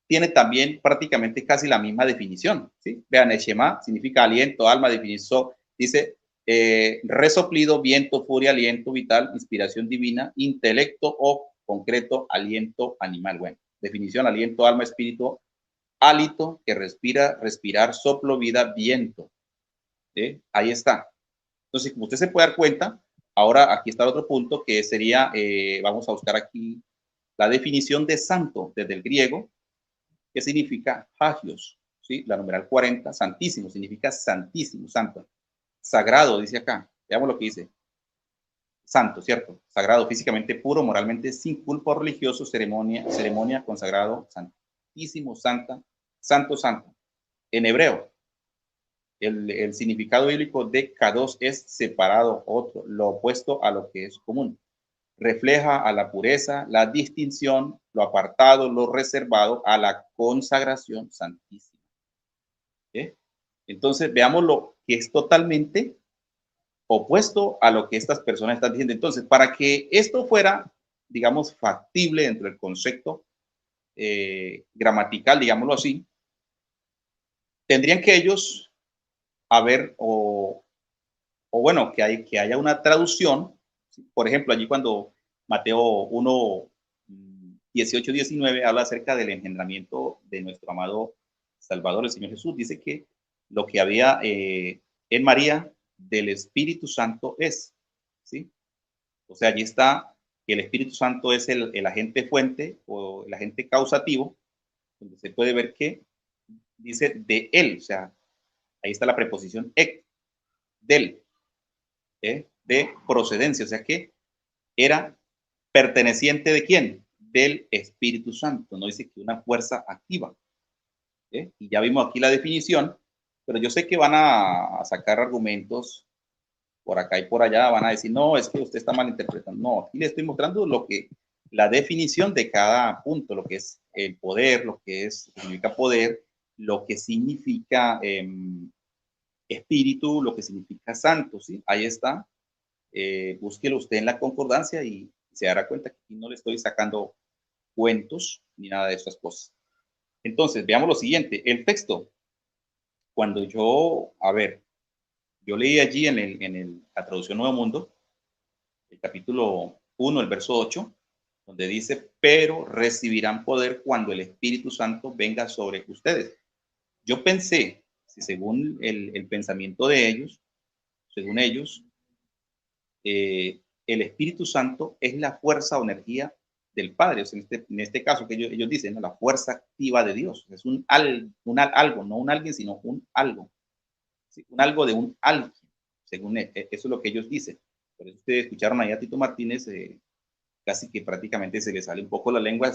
Speaker 1: tiene también prácticamente casi la misma definición, ¿sí? Vean, neshema significa aliento, alma, definición, dice resoplido, viento, furia, aliento vital, inspiración divina, intelecto o concreto, aliento animal. Bueno, definición, aliento, alma, espíritu, hálito, que respira, respirar, soplo, vida, viento. Ahí está. Entonces, como usted se puede dar cuenta, ahora aquí está el otro punto que sería, vamos a buscar aquí la definición de santo desde el griego, que significa hagios, ¿sí? La numeral 40, santísimo, significa santísimo, santo. Sagrado, dice acá. Veamos lo que dice. Santo, ¿cierto? Sagrado, físicamente puro, moralmente sin culpa religioso, ceremonia consagrado, santo. santísimo, santa, santo, santo. En hebreo, el significado bíblico de Kadosh es separado, otro, lo opuesto a lo que es común. Refleja a la pureza, la distinción, lo apartado, lo reservado, a la consagración santísima. ¿Eh? Entonces, veamos lo que es totalmente opuesto a lo que estas personas están diciendo. Entonces, para que esto fuera, digamos, factible dentro del concepto gramatical, digámoslo así, tendrían que ellos haber, o bueno, que haya una traducción. Por ejemplo, allí cuando Mateo 1, 18, 19 habla acerca del engendramiento de nuestro amado Salvador, el Señor Jesús, dice que lo que había en María del Espíritu Santo es, ¿sí? O sea, allí está que el Espíritu Santo es el agente fuente o el agente causativo, donde se puede ver que dice de él, o sea, ahí está la preposición ek, del, de procedencia, o sea que era perteneciente de quién, del Espíritu Santo, no dice que una fuerza activa. Y ya vimos aquí la definición, pero yo sé que van a sacar argumentos por acá y por allá, van a decir, no, es que usted está malinterpretando. No, aquí le estoy mostrando la definición de cada punto, lo que es el poder, lo que significa poder, lo que significa espíritu, lo que significa santo, ¿sí? Ahí está. Búsquelo usted en la concordancia y se dará cuenta que aquí no le estoy sacando cuentos ni nada de estas cosas. Entonces, veamos lo siguiente. El texto, cuando yo leí allí en la traducción Nuevo Mundo, el capítulo 1, el verso 8, donde dice, pero recibirán poder cuando el Espíritu Santo venga sobre ustedes. Yo pensé, si según el pensamiento de ellos, según ellos, el Espíritu Santo es la fuerza o energía del Padre, o sea, en este caso que ellos dicen, ¿no? La fuerza activa de Dios, es un algo, no un alguien, sino un algo, ¿sí? Un algo de un alguien, según eso es lo que ellos dicen. Por eso ustedes escucharon ahí a Tito Martínez, casi que prácticamente se le sale un poco la lengua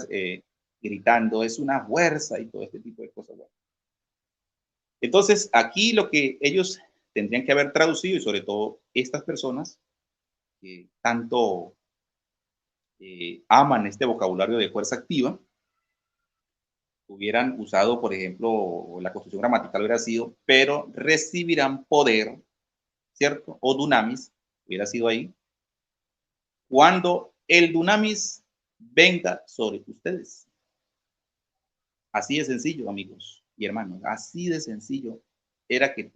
Speaker 1: gritando, es una fuerza y todo este tipo de cosas. Bueno. Entonces, aquí lo que ellos tendrían que haber traducido, y sobre todo estas personas que tanto aman este vocabulario de fuerza activa, hubieran usado, por ejemplo, la construcción gramatical hubiera sido, pero recibirán poder, ¿cierto? O dunamis, hubiera sido ahí, cuando el dunamis venga sobre ustedes. Así de sencillo, amigos y hermanos, así de sencillo era que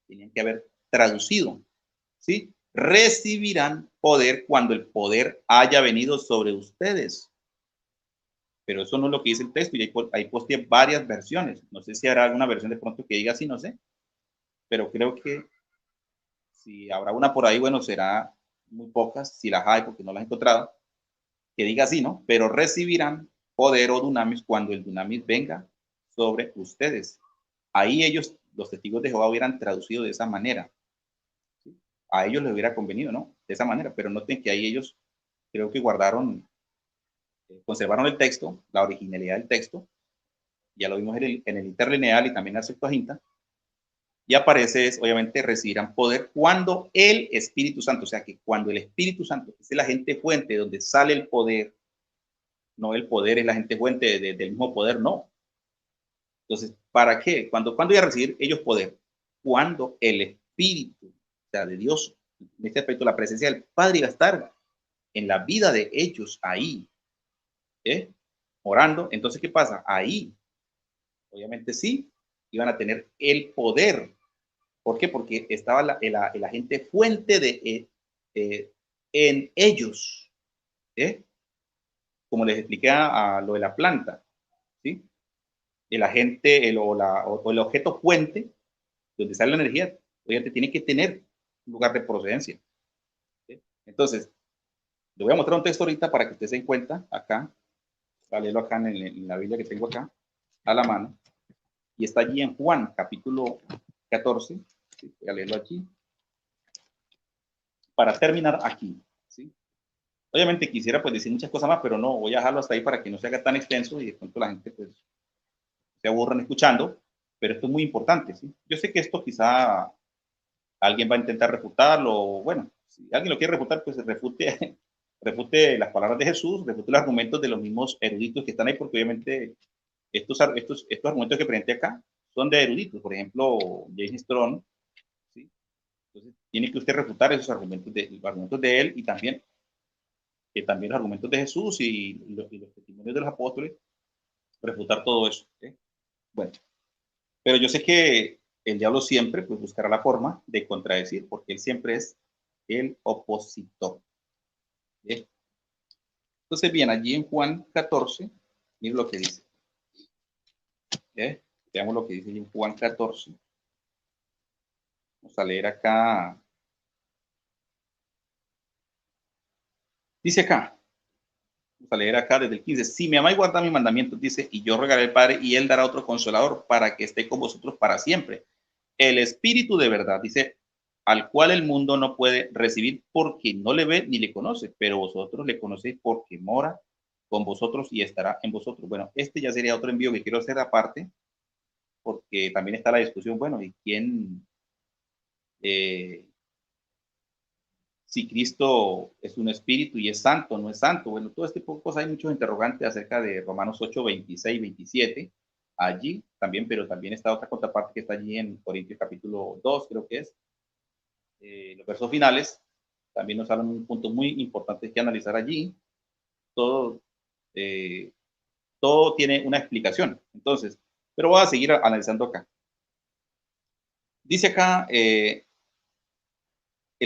Speaker 1: tenían que haber traducido, ¿sí? Recibirán poder cuando el poder haya venido sobre ustedes. Pero eso no es lo que dice el texto, y ahí posteé varias versiones. No sé si habrá alguna versión de pronto que diga así, no sé. Pero creo que si habrá una por ahí, bueno, será muy pocas, si las hay, porque no las he encontrado, que diga así, ¿no? Pero recibirán poder o dunamis cuando el dunamis venga sobre ustedes. Ahí ellos, los testigos de Jehová, hubieran traducido de esa manera. ¿Sí? A ellos les hubiera convenido, ¿no? De esa manera, pero noten que ahí ellos creo que conservaron el texto, la originalidad del texto, ya lo vimos en el interlineal y también en la Septuaginta, y aparece, obviamente, recibirán poder cuando el Espíritu Santo, o sea que cuando el Espíritu Santo, que es el agente fuente donde sale el poder, no el poder es la agente fuente del mismo poder, no. Entonces, ¿para qué? ¿Cuándo iban a recibir ellos poder? Cuando el Espíritu, o sea, de Dios, en este aspecto, la presencia del Padre iba a estar en la vida de ellos ahí, orando. Entonces, ¿qué pasa? Ahí, obviamente sí, iban a tener el poder. ¿Por qué? Porque estaba el agente fuente en ellos, como les expliqué a lo de la planta, ¿sí? El agente o el objeto fuente donde sale la energía, obviamente tiene que tener un lugar de procedencia, ¿sí? Entonces, le voy a mostrar un texto ahorita para que usted se den cuenta acá, voy a leerlo acá en la Biblia que tengo acá a la mano, y está allí en Juan, capítulo 14, ¿sí? Voy a leerlo aquí, para terminar aquí, ¿sí? Obviamente quisiera pues decir muchas cosas más, pero no, voy a dejarlo hasta ahí para que no se haga tan extenso y de pronto la gente pues se aburran escuchando, pero esto es muy importante, ¿sí? Yo sé que esto quizá alguien va a intentar refutarlo, o bueno, si alguien lo quiere refutar, pues refute, refute las palabras de Jesús, refute los argumentos de los mismos eruditos que están ahí, porque obviamente estos argumentos que presenté acá son de eruditos, por ejemplo, James Strong, ¿sí? Entonces, tiene que usted refutar esos argumentos de él y también los argumentos de Jesús y los testimonios de los apóstoles, refutar todo eso, ¿sí? Bueno, pero yo sé que el diablo siempre pues, buscará la forma de contradecir, porque él siempre es el opositor, ¿sí? Entonces, bien, allí en Juan 14, miren lo que dice. ¿Sí? Veamos lo que dice en Juan 14. Vamos a leer acá. Dice acá, vamos a leer acá desde el 15. Si me amáis y guardad mis mandamientos, dice, y yo rogaré al Padre, y él dará otro consolador para que esté con vosotros para siempre. El Espíritu de verdad, dice, al cual el mundo no puede recibir porque no le ve ni le conoce, pero vosotros le conocéis porque mora con vosotros y estará en vosotros. Bueno, este ya sería otro envío que quiero hacer aparte, porque también está la discusión, bueno, ¿y quién? Si Cristo es un espíritu y es santo, no es santo. Bueno, todo este tipo de cosas, hay muchos interrogantes acerca de Romanos 8, 26, 27, allí también, pero también está otra contraparte que está allí en Corintios capítulo 2, creo que es, los versos finales, también nos hablan de un punto muy importante que analizar allí. Todo, todo tiene una explicación. Entonces, pero voy a seguir analizando acá. Dice acá el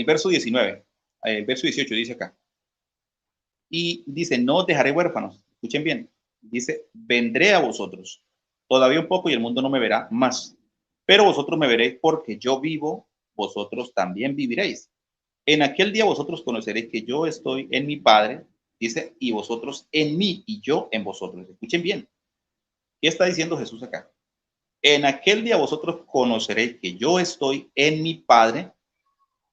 Speaker 1: verso 19, el verso 18 dice acá. Y dice, no os dejaré huérfanos. Escuchen bien. Dice, vendré a vosotros. Todavía un poco y el mundo no me verá más. Pero vosotros me veréis porque yo vivo, vosotros también viviréis. En aquel día vosotros conoceréis que yo estoy en mi Padre, dice, y vosotros en mí y yo en vosotros. Escuchen bien. ¿Qué está diciendo Jesús acá? En aquel día vosotros conoceréis que yo estoy en mi Padre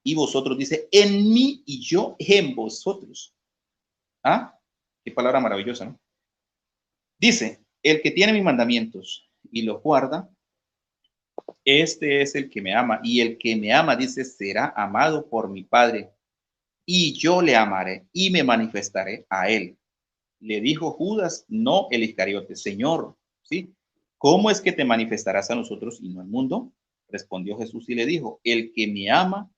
Speaker 1: y vosotros, dice, en mí y yo en vosotros. ¿Ah? Qué palabra maravillosa, ¿no? Dice, el que tiene mis mandamientos y los guarda, este es el que me ama. Y el que me ama, dice, será amado por mi Padre. Y yo le amaré y me manifestaré a él. Le dijo Judas, no el Iscariote, Señor, ¿sí? ¿Cómo es que te manifestarás a nosotros y no al mundo? Respondió Jesús y le dijo, el que me ama,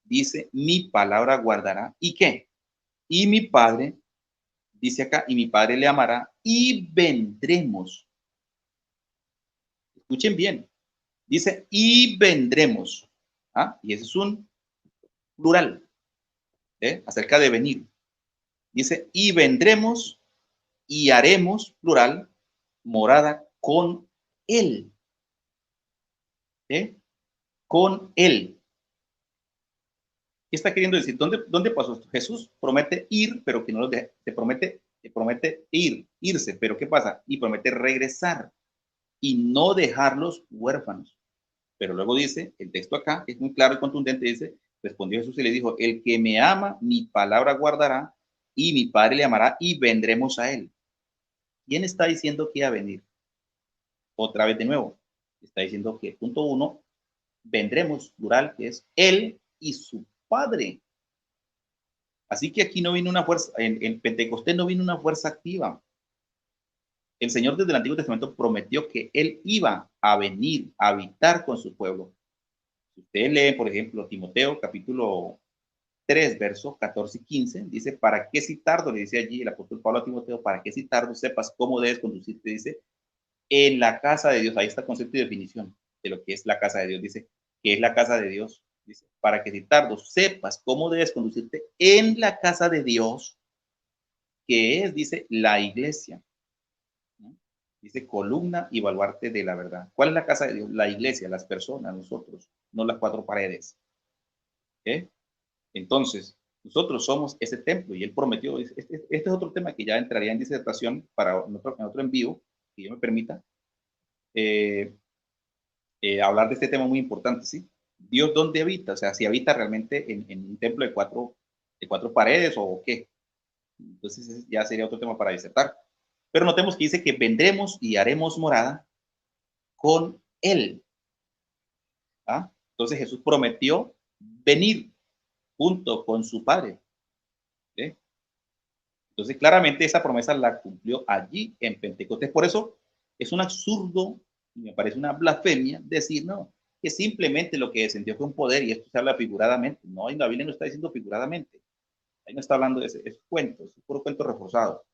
Speaker 1: dice, mi palabra guardará. ¿Y qué? Y mi Padre, dice acá, y mi Padre le amará y vendremos. Escuchen bien. Dice, y vendremos. ¿Ah? Y ese es un plural, acerca de venir. Dice, y vendremos y haremos, plural, morada con él. Con él. ¿Qué está queriendo decir? ¿Dónde pasó esto? Jesús promete ir, pero que no lo deje. Te promete irse, pero ¿qué pasa? Y promete regresar y no dejarlos huérfanos. Pero luego dice, el texto acá, que es muy claro y contundente, dice, respondió Jesús y le dijo, el que me ama, mi palabra guardará, y mi Padre le amará, y vendremos a él. ¿Quién está diciendo que iba a venir? Otra vez de nuevo, está diciendo que, punto 1, vendremos, plural, que es él y su Padre. Así que aquí no vino una fuerza, en Pentecostés no vino una fuerza activa. El Señor desde el Antiguo Testamento prometió que él iba a venir a habitar con su pueblo. Si ustedes leen, por ejemplo, Timoteo, capítulo 3, versos 14 y 15, dice, ¿para qué si tardo? Le dice allí el apóstol Pablo a Timoteo, ¿para qué si tardo sepas cómo debes conducirte? Dice, en la casa de Dios. Ahí está el concepto y definición de lo que es la casa de Dios. Dice, ¿qué es la casa de Dios? Dice, para que si tardo sepas cómo debes conducirte en la casa de Dios, que es, dice, la iglesia. ¿No? Dice, columna y baluarte de la verdad. ¿Cuál es la casa de Dios? La iglesia, las personas, nosotros, no las cuatro paredes. Entonces, nosotros somos ese templo y él prometió, este es otro tema que ya entraría en disertación para en otro envío, que yo me permita, hablar de este tema muy importante, ¿sí? Dios, ¿dónde habita? O sea, si habita realmente en un templo de cuatro paredes o qué. Entonces ya sería otro tema para disertar. Pero notemos que dice que vendremos y haremos morada con él. ¿Ah? Entonces Jesús prometió venir junto con su Padre. ¿Sí? Entonces claramente esa promesa la cumplió allí en Pentecostés. Por eso es un absurdo y me parece una blasfemia decir, no, que simplemente lo que descendió fue un poder y esto se habla figuradamente. No, en la Biblia no está diciendo figuradamente. Ahí no está hablando de ese cuento, es puro cuento reforzado.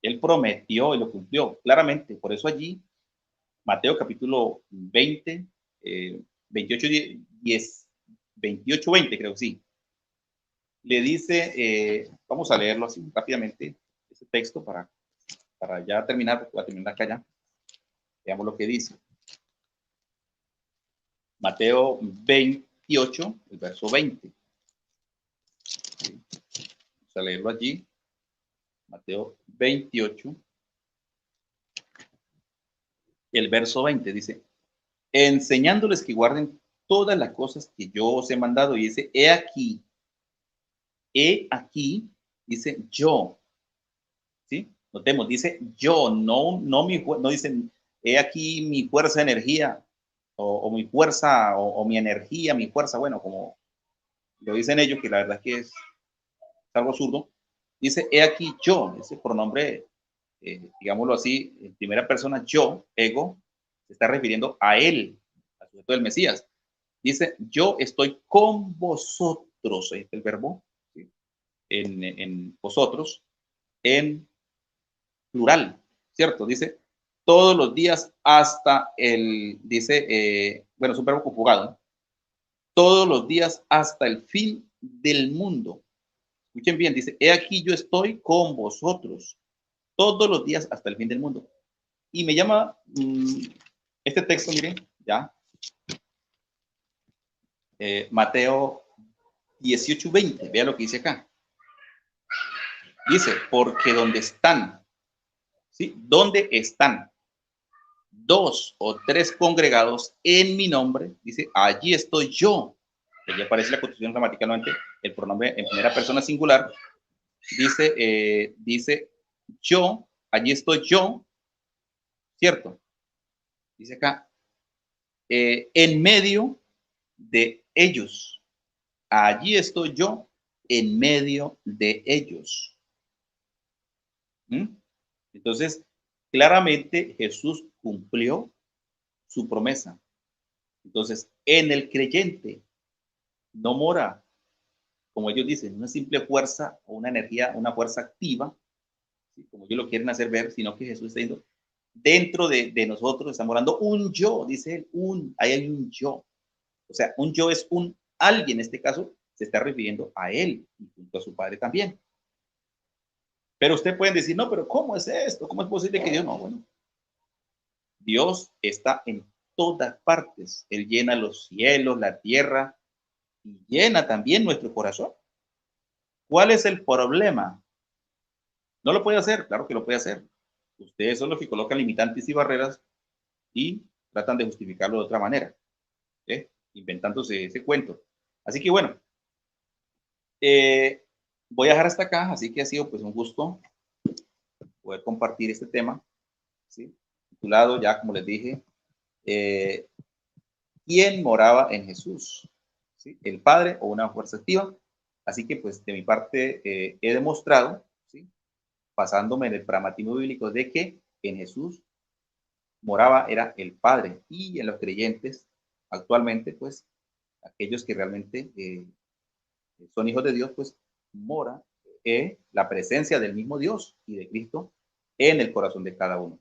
Speaker 1: Él prometió y lo cumplió claramente. Por eso allí, Mateo capítulo 20, 28, 10, 28, 20 creo que sí. Le dice, vamos a leerlo así rápidamente, ese texto para ya terminar, porque voy a terminar acá ya. Veamos lo que dice. Mateo 28, el verso 20. ¿Sí? Vamos a leerlo allí. Mateo 28, el verso 20 dice, enseñándoles que guarden todas las cosas que yo os he mandado. Y dice, he aquí, dice yo. ¿Sí? Notemos, dice yo, no dicen, he aquí mi fuerza, energía, o mi fuerza, o mi energía, mi fuerza, bueno, como lo dicen ellos, que la verdad es que es algo absurdo. Dice, he aquí yo, ese pronombre, digámoslo así, en primera persona, yo, ego, se está refiriendo a él, al sujeto del Mesías. Dice, yo estoy con vosotros, es el verbo, ¿sí? en vosotros, en plural, ¿cierto? Dice, todos los días hasta dice, bueno, es un verbo conjugado, ¿no? Todos los días hasta el fin del mundo. Escuchen bien, dice, he aquí yo estoy con vosotros todos los días hasta el fin del mundo. Y me llama este texto, miren, ya. Mateo 18:20, vea lo que dice acá. Dice, porque donde están, ¿sí? Donde están 2 o 3 congregados en mi nombre, dice, allí estoy yo. Allí aparece la construcción gramaticalmente, el pronombre en primera persona singular. Dice yo, allí estoy yo, ¿cierto? Dice acá, en medio de ellos. Allí estoy yo en medio de ellos. Entonces, claramente Jesús cumplió su promesa. Entonces, en el creyente no mora, como ellos dicen, una simple fuerza o una energía, una fuerza activa, ¿sí? Como ellos lo quieren hacer ver, sino que Jesús está diciendo, dentro de nosotros está morando un yo, dice él, ahí hay un yo. O sea, un yo es un alguien, en este caso se está refiriendo a él y junto a su Padre también. Pero usted pueden decir, no, pero ¿cómo es esto? ¿Cómo es posible que Dios no? Bueno, Dios está en todas partes. Él llena los cielos, la tierra y llena también nuestro corazón. ¿Cuál es el problema? ¿No lo puede hacer? Claro que lo puede hacer. Ustedes son los que colocan limitantes y barreras y tratan de justificarlo de otra manera, inventándose ese cuento. Así que bueno, voy a dejar hasta acá, así que ha sido pues un gusto poder compartir este tema, ¿sí? Titulado ya, como les dije, ¿quién moraba en Jesús? ¿Sí? ¿El Padre o una fuerza activa? Así que pues de mi parte he demostrado, ¿sí? Basándome en el pragmatismo bíblico de que en Jesús moraba era el Padre y en los creyentes actualmente pues aquellos que realmente son hijos de Dios pues mora la presencia del mismo Dios y de Cristo en el corazón de cada uno.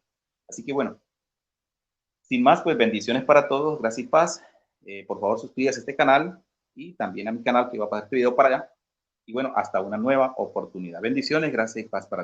Speaker 1: Así que bueno, sin más, pues bendiciones para todos, gracias y paz. Por favor, suscríbase a este canal y también a mi canal que va a pasar este video para allá. Y bueno, hasta una nueva oportunidad. Bendiciones, gracias y paz para todos.